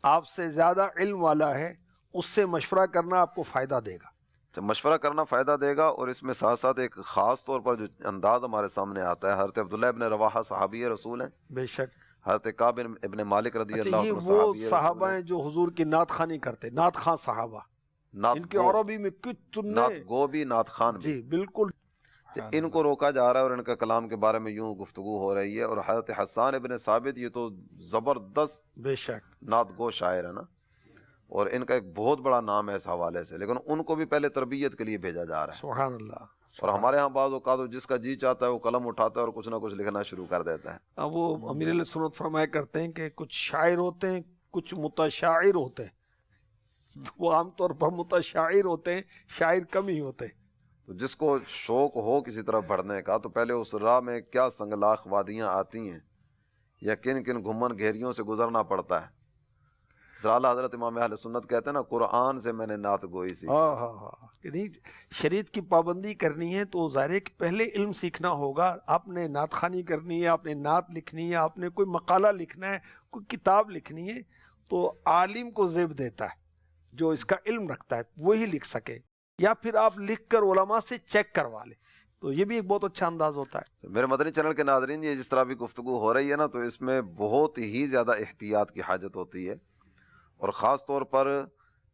آپ سے زیادہ علم والا ہے، اس سے مشورہ کرنا آپ کو فائدہ دے گا. مشورہ کرنا فائدہ دے گا. اور اس میں ساتھ ساتھ ایک خاص طور پر جو انداز ہمارے سامنے آتا ہے، حضرت عبداللہ ابن رواحہ صحابی رسول ہیں، بے شک. حضرت کعب ابن مالک رضی اچھا، اللہ یہ عنہ وہ صحابی صحابہ رسول ہیں جو حضور کی نعت خوانی کرتے، نعت خواں صحابہ. نعت ان کے گو، عربی میں کتنے، نعت گو بھی نعت خان بھی. جی بالکل. ان کو روکا جا رہا ہے اور ان کا کلام کے بارے میں یوں گفتگو ہو رہی ہے. اور حضرت حسان ابن ثابت یہ تو زبردست بے شک. نعت گو شاعر ہے نا، اور ان کا ایک بہت بڑا نام ہے اس حوالے سے، لیکن ان کو بھی پہلے تربیت کے لیے بھیجا جا رہا ہے. سبحان اللہ. اور ہمارے ہاں بعض اوقات جس کا جی چاہتا ہے وہ قلم اٹھاتا ہے اور کچھ نہ کچھ لکھنا شروع کر دیتا ہے. اب وہ امیر علیہ سنت فرمایا کرتے ہیں کہ کچھ شاعر ہوتے ہیں، کچھ متشاعر ہوتے ہیں. وہ عام طور پر متشاعر ہوتے ہیں، شاعر کم ہی ہوتے ہیں. تو جس کو شوق ہو کسی طرف بڑھنے کا، تو پہلے اس راہ میں کیا سنگلاخ وادیاں آتی ہیں یا کن کن گھمن گھیریوں سے گزرنا پڑتا ہے. اعلیٰ حضرت امام اہل سنت کہتے ہیں نا، قرآن سے میں نے نعت گوئی سیکھی. کہ نہیں، شریعت کی پابندی کرنی ہے تو ظاہر ہے کہ پہلے علم سیکھنا ہوگا. آپ نے نعت خوانی کرنی ہے، آپ نے نعت لکھنی ہے، آپ نے کوئی مقالہ لکھنا ہے، کوئی کتاب لکھنی ہے، تو عالم کو زیب دیتا ہے جو اس کا علم رکھتا ہے، وہی لکھ سکے. یا پھر آپ لکھ کر علماء سے چیک کروا لیں، تو یہ بھی ایک بہت اچھا انداز ہوتا ہے. میرے مدنی چینل کے ناظرین، یہ جس طرح بھی گفتگو ہو رہی ہے نا، تو اس میں بہت ہی زیادہ احتیاط کی حاجت ہوتی ہے. اور خاص طور پر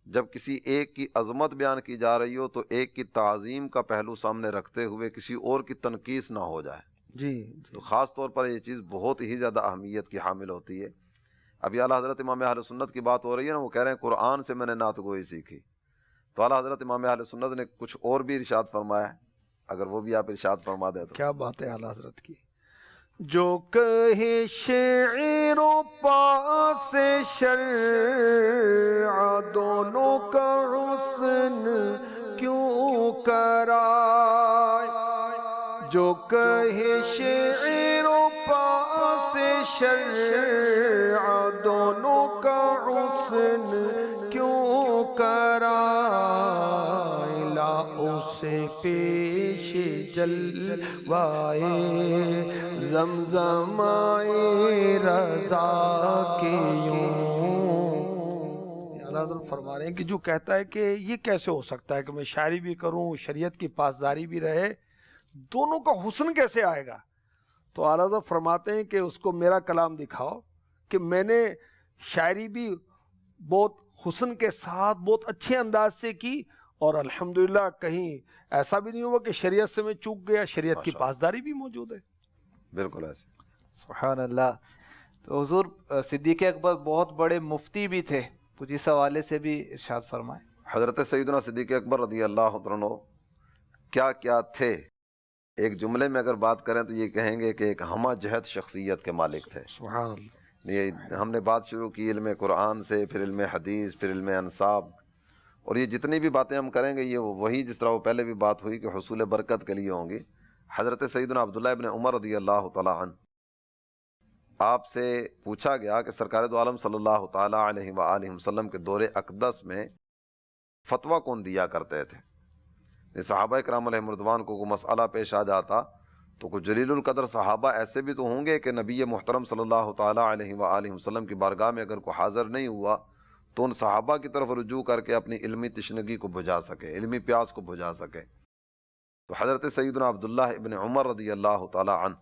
جب کسی ایک کی عظمت بیان کی جا رہی ہو تو ایک کی تعظیم کا پہلو سامنے رکھتے ہوئے کسی اور کی تنقیص نہ ہو جائے. جی. تو خاص طور پر یہ چیز بہت ہی زیادہ اہمیت کی حامل ہوتی ہے. ابھی اعلیٰ حضرت امام اہل سنت کی بات ہو رہی ہے نا، وہ کہہ رہے ہیں قرآن سے میں نے نعت گوئی سیکھی. تو اعلیٰ حضرت امام اہل سنت نے کچھ اور بھی ارشاد فرمایا ہے، اگر وہ بھی آپ ارشاد فرما دیں تو. کیا بات ہے اعلیٰ حضرت کی. جو کہے شعر و پاس شرع دونوں کا حسن کیوں کرائے. جو کہے شعر و پاس شرع دونوں کا حسن کیوں کرائے. لا اسے پیش جلوائے زمزمائے رضا کے یوں. اعلیٰ حضرت فرما رہے ہیں کہ جو کہتا ہے کہ یہ کیسے ہو سکتا ہے کہ میں شاعری بھی کروں، شریعت کی پاسداری بھی رہے، دونوں کا حسن کیسے آئے گا. تو اعلیٰ حضرت فرماتے ہیں کہ اس کو میرا کلام دکھاؤ کہ میں نے شاعری بھی بہت حسن کے ساتھ بہت اچھے انداز سے کی، اور الحمدللہ کہیں ایسا بھی نہیں ہوا کہ شریعت سے میں چوک گیا، شریعت کی پاسداری بھی موجود ہے. بالکل ایسے. سبحان اللہ. تو حضور صدیق اکبر بہت بڑے مفتی بھی تھے، کچھ اس حوالے سے بھی ارشاد فرمائیں. حضرت سیدنا صدیق اکبر رضی اللہ عنہ کیا کیا تھے. ایک جملے میں اگر بات کریں تو یہ کہیں گے کہ ایک ہمہ جہت شخصیت کے مالک تھے. سبحان اللہ. یہ ہم نے بات شروع کی علم قرآن سے، پھر علم حدیث، پھر علم انساب، اور یہ جتنی بھی باتیں ہم کریں گے یہ وہی جس طرح وہ پہلے بھی بات ہوئی کہ حصول برکت کے لیے ہوں گی. حضرت سیدنا عبداللہ ابن عمر رضی اللہ تعالیٰ عنہ، آپ سے پوچھا گیا کہ سرکار دو عالم صلی اللہ تعالیٰ علیہ وآلہ وسلم کے دور اقدس میں فتویٰ کون دیا کرتے تھے. صحابہ کرام علیہ رضوان کو کوئی مسئلہ پیش آ جاتا تو کچھ جلیل القدر صحابہ ایسے بھی تو ہوں گے کہ نبی محترم صلی اللہ تعالیٰ علیہ وآلہ وسلم کی بارگاہ میں اگر کوئی حاضر نہیں ہوا تو ان صحابہ کی طرف رجوع کر کے اپنی علمی تشنگی کو بجھا سکے، علمی پیاس کو بجھا سکے. تو حضرت سیدنا عبداللہ ابن عمر رضی اللہ تعالیٰ عنہ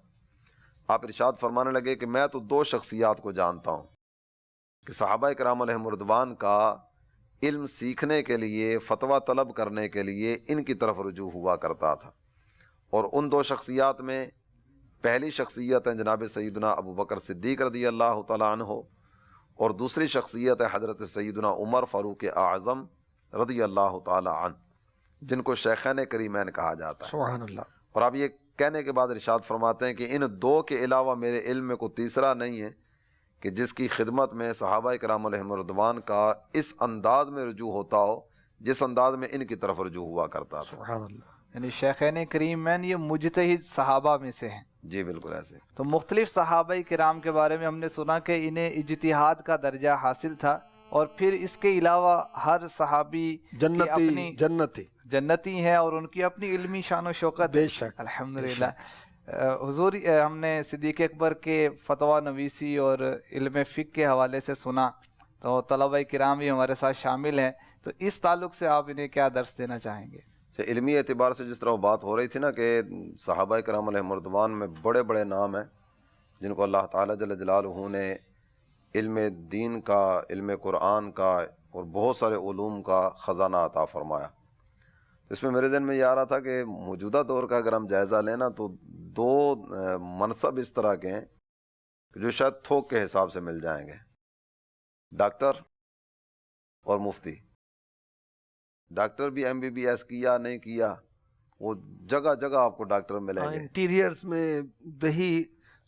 آپ ارشاد فرمانے لگے کہ میں تو دو شخصیات کو جانتا ہوں کہ صحابہ کرام علیہم رضوان کا علم سیکھنے کے لیے، فتویٰ طلب کرنے کے لیے ان کی طرف رجوع ہوا کرتا تھا. اور ان دو شخصیات میں پہلی شخصیت ہے جناب سیدنا ابو بکر صدیق رضی اللہ تعالیٰ عنہ، اور دوسری شخصیت ہے حضرت سیدنا عمر فاروق اعظم رضی اللہ تعالیٰ عنہ، جن کو شیخین کریمین کہا جاتا ہے. سبحان اللہ. اور آپ یہ کہنے کے بعد ارشاد فرماتے ہیں کہ ان دو کے علاوہ میرے علم میں کوئی تیسرا نہیں ہے کہ جس کی خدمت میں صحابہ کرام علیہم رضوان کا اس انداز میں رجوع ہوتا ہو جس انداز میں ان کی طرف رجوع ہوا کرتا تھا. سبحان اللہ. یعنی شیخین کریمین یہ مجتہد صحابہ میں سے ہیں. جی بالکل ایسے. تو مختلف صحابہ کرام کے بارے میں ہم نے سنا کہ انہیں اجتہاد کا درجہ حاصل تھا اور پھر اس کے علاوہ ہر صحابی کی جنتی اپنی جنتی جنتی ہیں اور ان کی اپنی علمی شان و شوکت بے ہے. شک، الحمدللہ. حضور ہم نے صدیق اکبر کے فتویٰ نویسی اور علم فقہ کے حوالے سے سنا، تو طلبہ کرام بھی ہمارے ساتھ شامل ہیں، تو اس تعلق سے آپ انہیں کیا درس دینا چاہیں گے؟ علمی اعتبار سے جس طرح وہ بات ہو رہی تھی نا کہ صحابہ کرام علیہم رضوان میں بڑے بڑے نام ہیں جن کو اللہ تعالیٰ جل جلالہ نے علم دین کا، علم قرآن کا اور بہت سارے علوم کا خزانہ عطا فرمایا. اس میں میرے ذہن میں یہ آ رہا تھا کہ موجودہ دور کا اگر ہم جائزہ لیں نا تو دو منصب اس طرح کے ہیں جو شاید تھوک کے حساب سے مل جائیں گے، ڈاکٹر اور مفتی. ڈاکٹر بھی MBBS کیا نہیں کیا، وہ جگہ جگہ آپ کو ڈاکٹر ملیں گے. انٹیریئرز میں دیہی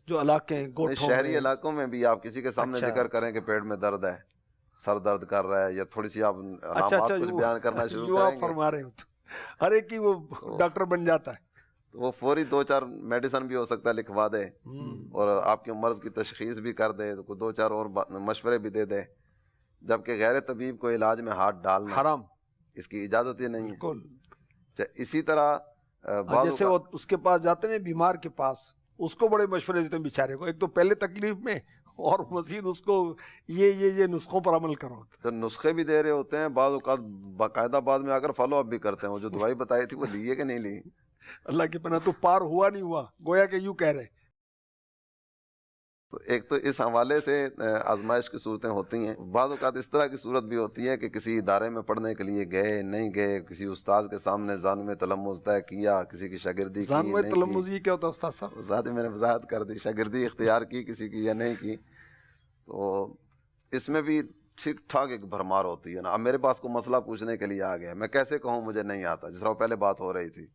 جو علاقے ہیں، گوٹھوں شہری میں، علاقوں میں بھی آپ کسی کے سامنے اچھا، ذکر کریں کہ پیٹ میں درد ہے، سر درد کر رہا ہے، یا تھوڑی سی آپ اچھا علامات کچھ بیان کرنا شروع جو آپ کریں گے فرما رہے ہیں ہر ایک کی وہ ڈاکٹر بن جاتا ہے. تو وہ فوری 2-4 میڈیسن بھی ہو سکتا ہے لکھوا دے اور آپ کے مرض کی تشخیص بھی کر دے، تو 2-4 اور مشورے بھی دے دے، جبکہ غیر طبیب کو علاج میں ہاتھ ڈالنا حرام، اس کی اجازت ہی نہیں ہے. بالکل. اسی طرح جیسے وہ اس کے پاس جاتے ہیں بیمار کے پاس، اس کو بڑے مشورے دیتے ہیں بیچارے کو، ایک تو پہلے تکلیف میں اور مزید اس کو یہ نسخوں پر عمل کرو. تو نسخے بھی دے رہے ہوتے ہیں، بعض اوقات باقاعدہ بعد میں آ کر فالو اپ بھی کرتے ہیں، وہ جو دوائی بتائی تھی وہ لیے کہ نہیں لی. اللہ کی پناہ، تو پار ہوا نہیں ہوا، گویا کہ یوں کہہ رہے. تو ایک تو اس حوالے سے آزمائش کی صورتیں ہوتی ہیں. بعض اوقات اس طرح کی صورت بھی ہوتی ہے کہ کسی ادارے میں پڑھنے کے لیے گئے نہیں گئے، کسی استاد کے سامنے ذانو تلمذ طے کیا، کسی کی شاگردی کی ذانو نہیں تلمذ کی. یہ کیا ہوتا ہے استاد صاحب؟ ذات میں نے وضاحت کر دی، شاگردی اختیار کی کسی کی یا نہیں کی. تو اس میں بھی ٹھیک ٹھاک ایک بھرمار ہوتی ہے نا. اب میرے پاس کو مسئلہ پوچھنے کے لیے آ گیا، میں کیسے کہوں مجھے نہیں آتا، جس طرح پہلے بات ہو رہی تھی.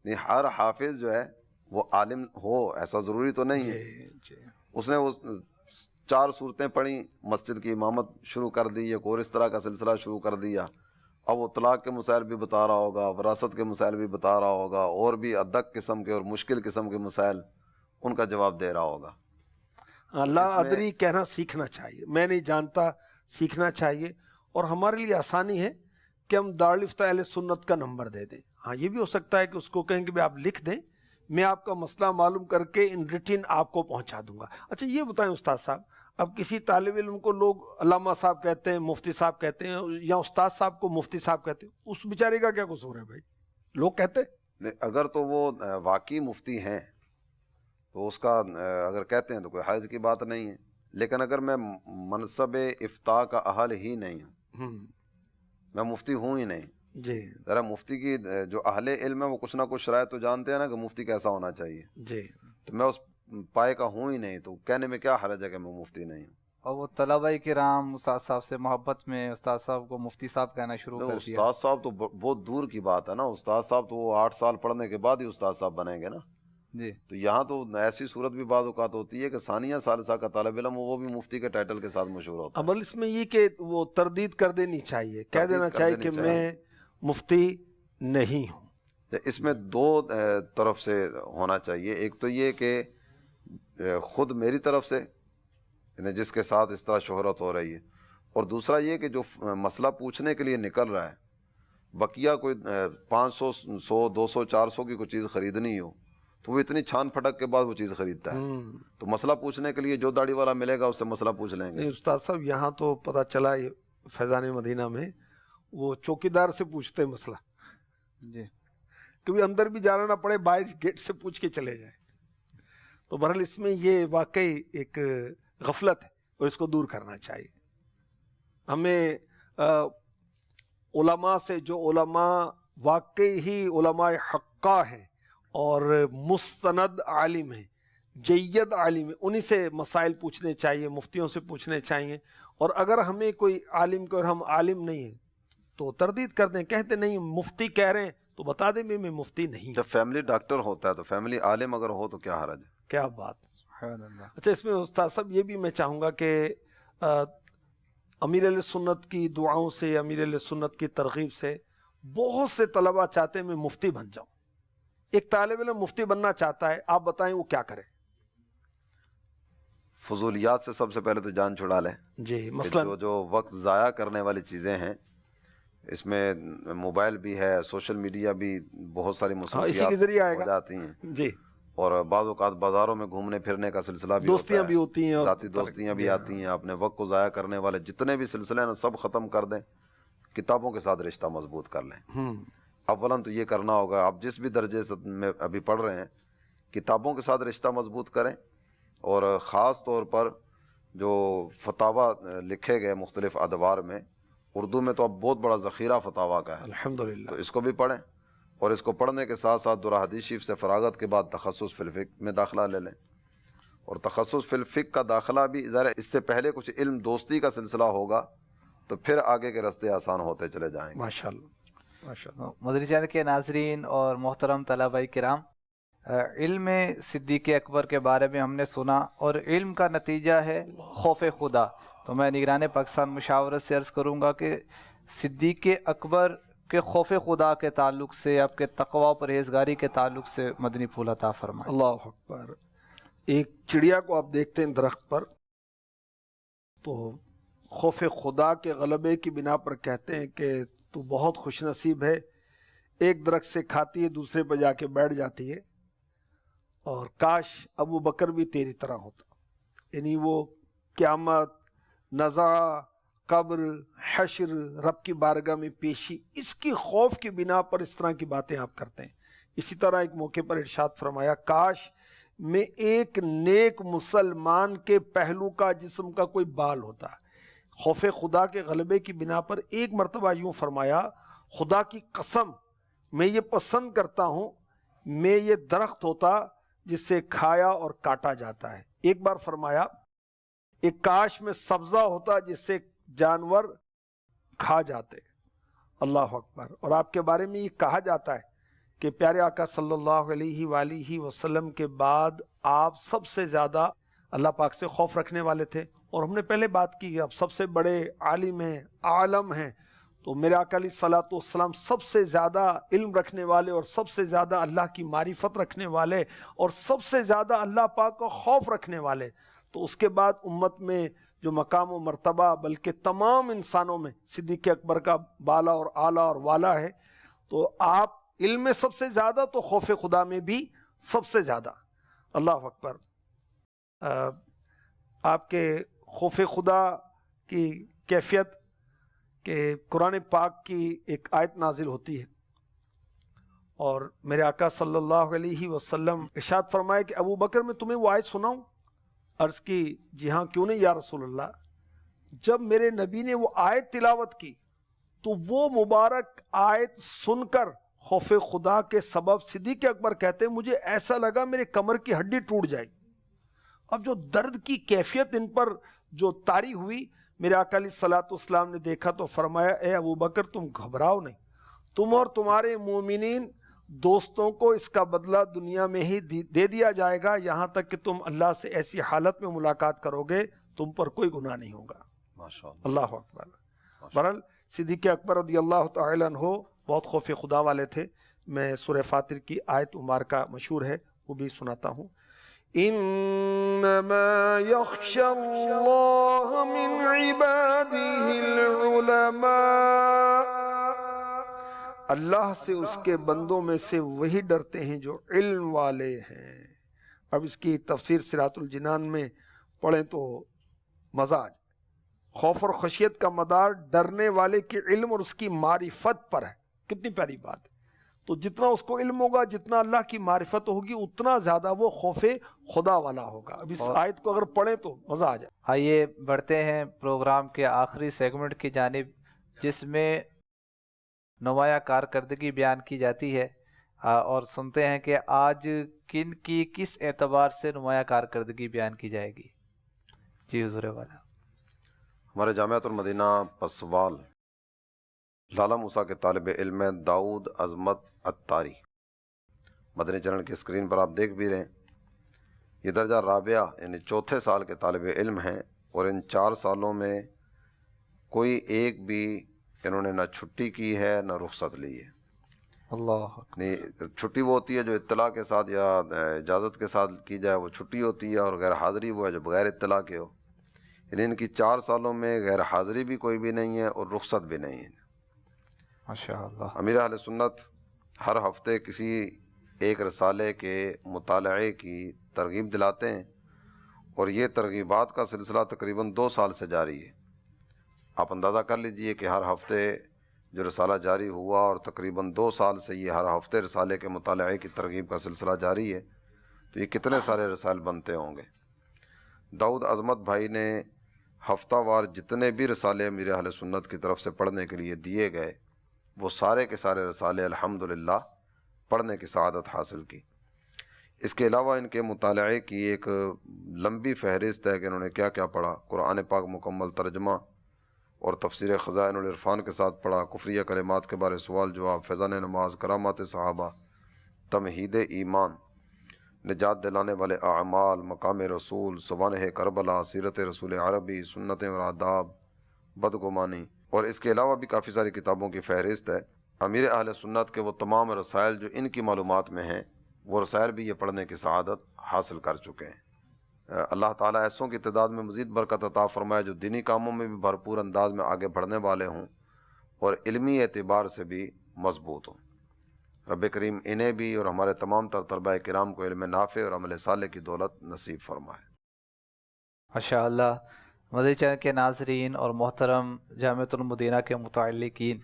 نہیں، ہر حافظ جو ہے وہ عالم ہو ایسا ضروری تو نہیں ہے. اس نے وہ 4 صورتیں پڑھی، مسجد کی امامت شروع کر دی، ایک اور اس طرح کا سلسلہ شروع کر دیا. اب وہ طلاق کے مسائل بھی بتا رہا ہوگا، وراثت کے مسائل بھی بتا رہا ہوگا، اور بھی ادق قسم کے اور مشکل قسم کے مسائل ان کا جواب دے رہا ہوگا. اللہ ادری کہنا سیکھنا چاہیے، میں نہیں جانتا سیکھنا چاہیے. اور ہمارے لیے آسانی ہے کہ ہم دارالفتہ اہل سنت کا نمبر دے دیں. ہاں یہ بھی ہو سکتا ہے کہ اس کو کہیں کہ آپ لکھ دیں، میں آپ کا مسئلہ معلوم کر کے ان ریٹن آپ کو پہنچا دوں گا. اچھا یہ بتائیں استاد صاحب، اب کسی طالب علم کو لوگ علامہ صاحب کہتے ہیں، مفتی صاحب کہتے ہیں، یا استاد صاحب کو مفتی صاحب کہتے ہیں، اس بیچارے کا کیا قصور ہے بھائی؟ لوگ کہتے ہیں اگر تو وہ واقعی مفتی ہیں تو اس کا اگر کہتے ہیں تو کوئی حرج کی بات نہیں ہے. لیکن اگر میں منصب افتاء کا اہل ہی نہیں ہوں، میں مفتی ہوں ہی نہیں، جی ذرا مفتی کی جو اہل علم ہے وہ کچھ نہ کچھ شرائط تو جانتے ہیں نا کہ مفتی کیسا ہونا چاہیے. جی، تو میں اس پائے کا ہوں ہی نہیں، تو کہنے میں کیا حرج ہے کہ میں مفتی نہیں ہوں. اور وہ طلبہ کرام استاد صاحب سے محبت میں استاد صاحب کو مفتی صاحب کہنا شروع کر دیا. استاد صاحب تو بہت دور کی بات ہے نا. استاد صاحب تو وہ 8 سال پڑھنے کے بعد ہی استاد صاحب بنیں گے نا. جی، تو یہاں تو ایسی صورت بھی بعض اوقات ہوتی ہے کہ ثانیہ ثالثہ کا طالب علم وہ بھی مفتی کے ٹائٹل کے ساتھ مشہور ہوتا ہے. عمل اس میں یہ کہ وہ تردید کر دینی چاہیے، کہہ دینا چاہیے کہ میں مفتی نہیں ہوں. اس میں 2 طرف سے ہونا چاہیے. ایک تو یہ کہ خود میری طرف سے جس کے ساتھ اس طرح شہرت ہو رہی ہے، اور دوسرا یہ کہ جو مسئلہ پوچھنے کے لیے نکل رہا ہے، بقیہ کوئی 500 100 200 400 کی کوئی چیز خریدنی ہو تو وہ اتنی چھان پھٹک کے بعد وہ چیز خریدتا ہے. تو مسئلہ پوچھنے کے لیے جو داڑھی والا ملے گا اس سے مسئلہ پوچھ لیں گے. نہیں استاد صاحب، یہاں تو پتہ چلا فیضان مدینہ میں وہ چوکیدار سے پوچھتے ہیں مسئلہ، جی، کبھی اندر بھی جانا نہ پڑے، باہر گیٹ سے پوچھ کے چلے جائیں. تو بہرحال اس میں یہ واقعی ایک غفلت ہے اور اس کو دور کرنا چاہیے. ہمیں علماء سے، جو علماء واقعی ہی علماء حقہ ہیں اور مستند عالم ہیں، جید عالم ہیں، انہی سے مسائل پوچھنے چاہیے، مفتیوں سے پوچھنے چاہیے. اور اگر ہمیں کوئی عالم کو اور ہم عالم نہیں ہیں تو تردید کر دیں، کہتے نہیں مفتی کہہ رہے ہیں تو بتا دیں میں مفتی نہیں. جب فیملی ڈاکٹر ہوتا ہے تو فیملی عالم اگر ہو تو کیا حرج ہے؟ کیا بات. سبحان اللہ. اچھا اس میں استاد صاحب یہ بھی میں چاہوں گا کہ امیر علیہ سنت کی دعاؤں سے، امیر علیہ سنت کی ترغیب سے بہت سے طلبہ چاہتے ہیں میں مفتی بن جاؤں. ایک طالب علم مفتی بننا چاہتا ہے، آپ بتائیں وہ کیا کرے؟ فضولیات سے سب سے پہلے تو جان چھڑا لیں. جی کہ مثلا جو وقت ضائع کرنے والی چیزیں ہیں، اس میں موبائل بھی ہے، سوشل میڈیا بھی، بہت ساری اسی کے مصروفیات ذریعے آئے ہو گا. جاتی ہیں، جی اور بعض اوقات بازاروں میں گھومنے پھرنے کا سلسلہ بھی دوستیاں ہوتا بھی ہوتی ہیں، ہے، اور ذاتی دوستیاں بھی آتی ہیں. اپنے وقت کو ضائع کرنے والے جتنے بھی سلسلے ہیں نا سب ختم کر دیں، کتابوں کے ساتھ رشتہ مضبوط کر لیں. اولاً تو یہ کرنا ہوگا، آپ جس بھی درجے سے میں ابھی پڑھ رہے ہیں کتابوں کے ساتھ رشتہ مضبوط کریں، اور خاص طور پر جو فتاویٰ لکھے گئے مختلف ادوار میں، اردو میں تو اب بہت بڑا ذخیرہ فتاویٰ کا ہے، الحمدللہ. تو اس کو بھی پڑھیں، اور اس کو پڑھنے کے ساتھ ساتھ درا حدیث شریف سے فراغت کے بعد تخصص فی الفقہ میں داخلہ لے لیں. اور تخصص فی الفقہ کا داخلہ بھی ذرا اس سے پہلے کچھ علم دوستی کا سلسلہ ہوگا تو پھر آگے کے راستے آسان ہوتے چلے جائیں گے. ماشاءاللہ ماشاءاللہ. مدنی چینل کے ناظرین اور محترم طلباء کرام، علم صدیق اکبر کے بارے میں ہم نے سنا، اور علم کا نتیجہ ہے خوف خدا. تو میں نگران پاکستان مشاورت سے عرض کروں گا کہ صدیق اکبر کے خوف خدا کے تعلق سے، آپ کے تقوی و پرہیزگاری کے تعلق سے مدنی پھول عطا فرمائے. اللہ اکبر. ایک چڑیا کو آپ دیکھتے ہیں درخت پر، تو خوف خدا کے غلبے کی بنا پر کہتے ہیں کہ تو بہت خوش نصیب ہے، ایک درخت سے کھاتی ہے دوسرے پہ جا کے بیٹھ جاتی ہے، اور کاش ابو بکر بھی تیری طرح ہوتا. یعنی وہ قیامت، نزا، قبر، حشر، رب کی بارگاہ میں پیشی، اس کی خوف کی بنا پر اس طرح کی باتیں آپ کرتے ہیں. اسی طرح ایک موقع پر ارشاد فرمایا، کاش میں ایک نیک مسلمان کے پہلو کا جسم کا کوئی بال ہوتا. خوف خدا کے غلبے کی بنا پر ایک مرتبہ یوں فرمایا، خدا کی قسم میں یہ پسند کرتا ہوں میں یہ درخت ہوتا جس سے کھایا اور کاٹا جاتا ہے. ایک بار فرمایا، ایک کاش میں سبزہ ہوتا جس سے جانور کھا جاتے. اللہ اکبر. اور آپ کے بارے میں یہ کہا جاتا ہے کہ پیارے آقا صلی اللہ علیہ وآلہ وسلم کے بعد آپ سب سے زیادہ اللہ پاک سے خوف رکھنے والے تھے. اور ہم نے پہلے بات کی کہ آپ سب سے بڑے عالم ہیں، عالم ہیں، تو میرے آقا علیہ الصلوۃ والسلام سب سے زیادہ علم رکھنے والے، اور سب سے زیادہ اللہ کی معرفت رکھنے والے، اور سب سے زیادہ اللہ پاک کا خوف رکھنے والے. تو اس کے بعد امت میں جو مقام و مرتبہ، بلکہ تمام انسانوں میں صدیق اکبر کا بالا اور اعلیٰ اور والا ہے. تو آپ علم میں سب سے زیادہ، تو خوف خدا میں بھی سب سے زیادہ. اللہ اکبر. آپ کے خوف خدا کی کیفیت کہ قرآن پاک کی ایک آیت نازل ہوتی ہے، اور میرے آقا صلی اللہ علیہ وسلم ارشاد فرمائے کہ ابو بکر میں تمہیں وہ آیت سناؤں؟ عرض کی جی ہاں، کیوں نہیں یا رسول اللہ. جب میرے نبی نے وہ آیت تلاوت کی تو وہ مبارک آیت سن کر خوف خدا کے سبب صدیق اکبر کہتے ہیں مجھے ایسا لگا میرے کمر کی ہڈی ٹوٹ جائے. اب جو درد کی کیفیت ان پر جو طاری ہوئی، میرے آقا علیہ الصلوۃ والسلام نے دیکھا تو فرمایا، اے ابو بکر تم گھبراؤ نہیں، تم اور تمہارے مومنین دوستوں کو اس کا بدلہ دنیا میں ہی دے دیا جائے گا، یہاں تک کہ تم اللہ سے ایسی حالت میں ملاقات کرو گے تم پر کوئی گناہ نہیں ہوگا. ماشاءاللہ. اللہ اکبر. بہرحال صدیق اکبر رضی اللہ تعالی عنہ بہت خوف خدا والے تھے. میں سورہ فاطر کی آیت مبارکہ مشہور ہے، وہ بھی سناتا ہوں. انما یخشی اللہ من عباده العلماء، اللہ سے اس کے بندوں میں سے وہی ڈرتے ہیں جو علم والے ہیں. اب اس کی تفسیر صراط الجنان میں پڑھیں تو مزہ آ جائے. خوف اور خشیت کا مدار ڈرنے والے کے علم اور اس کی معرفت پر ہے. کتنی پیاری بات ہے. تو جتنا اس کو علم ہوگا، جتنا اللہ کی معرفت ہوگی، اتنا زیادہ وہ خوف خدا والا ہوگا. اب اس آیت کو اگر پڑھیں تو مزہ آ جائے. آئیے بڑھتے ہیں پروگرام کے آخری سیگمنٹ کی جانب، جس میں نمایاں کارکردگی بیان کی جاتی ہے، اور سنتے ہیں کہ آج کن کی کس اعتبار سے نمایاں کارکردگی بیان کی جائے گی. جی حضور والا. ہمارے جامعۃ المدینہ پسوال لالہ موسیٰ کے طالب علم داؤد عظمت اتاری، مدنی چینل کی اسکرین پر آپ دیکھ بھی رہے ہیں. یہ درجہ رابعہ یعنی چوتھے سال کے طالب علم ہیں، اور ان 4 سالوں میں کوئی ایک بھی انہوں نے نہ چھٹی کی ہے نہ رخصت لی ہے. اللہ یعنی چھٹی وہ ہوتی ہے جو اطلاع کے ساتھ یا اجازت کے ساتھ کی جائے، وہ چھٹی ہوتی ہے، اور غیر حاضری وہ ہے جو بغیر اطلاع کے ہو. یعنی ان کی 4 سالوں میں غیر حاضری بھی کوئی بھی نہیں ہے اور رخصت بھی نہیں ہے. ماشاء اللہ. امیر اہل سنت ہر ہفتے کسی ایک رسالے کے مطالعے کی ترغیب دلاتے ہیں، اور یہ ترغیبات کا سلسلہ تقریباً 2 سال سے جاری ہے. آپ اندازہ کر لیجئے کہ ہر ہفتے جو رسالہ جاری ہوا، اور تقریباً 2 سال سے یہ ہر ہفتے رسالے کے مطالعے کی ترغیب کا سلسلہ جاری ہے، تو یہ کتنے سارے رسائل بنتے ہوں گے. داؤد عظمت بھائی نے ہفتہ وار جتنے بھی رسالے امیر اہل سنت کی طرف سے پڑھنے کے لیے دیے گئے، وہ سارے کے سارے رسالے الحمدللہ پڑھنے کی سعادت حاصل کی. اس کے علاوہ ان کے مطالعے کی ایک لمبی فہرست ہے کہ انہوں نے کیا کیا پڑھا. قرآن پاک مکمل ترجمہ اور تفسیر خزائن العرفان کے ساتھ پڑھا، کفریہ کلمات کے بارے سوال جواب، فیضان نماز، کرامات صحابہ، تمہید ایمان، نجات دلانے والے اعمال، مقام رسول، سوانح کربلا، سیرت رسول عربی، سنتیں اور آداب، بدگمانی، اور اس کے علاوہ بھی کافی ساری کتابوں کی فہرست ہے. امیر اہل سنت کے وہ تمام رسائل جو ان کی معلومات میں ہیں، وہ رسائل بھی یہ پڑھنے کی سعادت حاصل کر چکے ہیں. اللہ تعالیٰ ایسوں کی تعداد میں مزید برکت عطا فرمائے جو دینی کاموں میں بھی بھرپور انداز میں آگے بڑھنے والے ہوں اور علمی اعتبار سے بھی مضبوط ہوں. رب کریم انہیں بھی اور ہمارے تمام تر طلباء کرام کو علم نافع اور عمل صالح کی دولت نصیب فرمائے. ماشاء اللہ. مدنی چینل کے ناظرین اور محترم جامعۃ المدینہ کے متعلقین،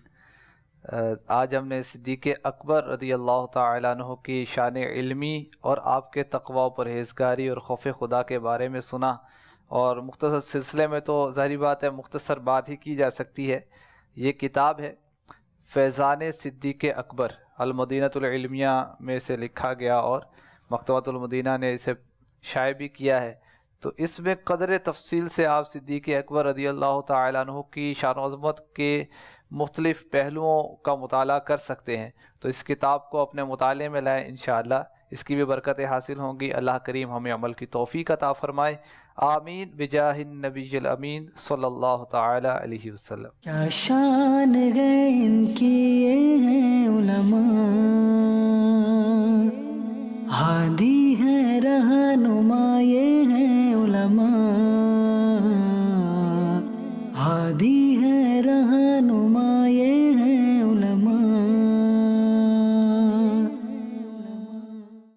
آج ہم نے صدیق اکبر رضی اللہ تعالیٰ عنہ کی شان علمی اور آپ کے تقوی و پرہیزگاری اور خوف خدا کے بارے میں سنا، اور مختصر سلسلے میں تو ظاہری بات ہے مختصر بات ہی کی جا سکتی ہے. یہ کتاب ہے فیضان صدیق اکبر، المدینۃ العلمیہ میں سے لکھا گیا، اور مکتبۃ المدینہ نے اسے شائع بھی کیا ہے. تو اس میں قدر تفصیل سے آپ صدیق اکبر رضی اللہ تعالیٰ عنہ کی شان و عظمت کے مختلف پہلوؤں کا مطالعہ کر سکتے ہیں. تو اس کتاب کو اپنے مطالعے میں لائیں، انشاءاللہ اس کی بھی برکتیں حاصل ہوں گی. اللہ کریم ہمیں عمل کی توفیق عطا فرمائے. آمین بجاہ النبی الامین صلی اللہ تعالی علیہ وسلم. کیا شان ہے ان کی یہ ہیں علماء، ہادی ہے رہنما یہ ہیں علماء، ہادی ہے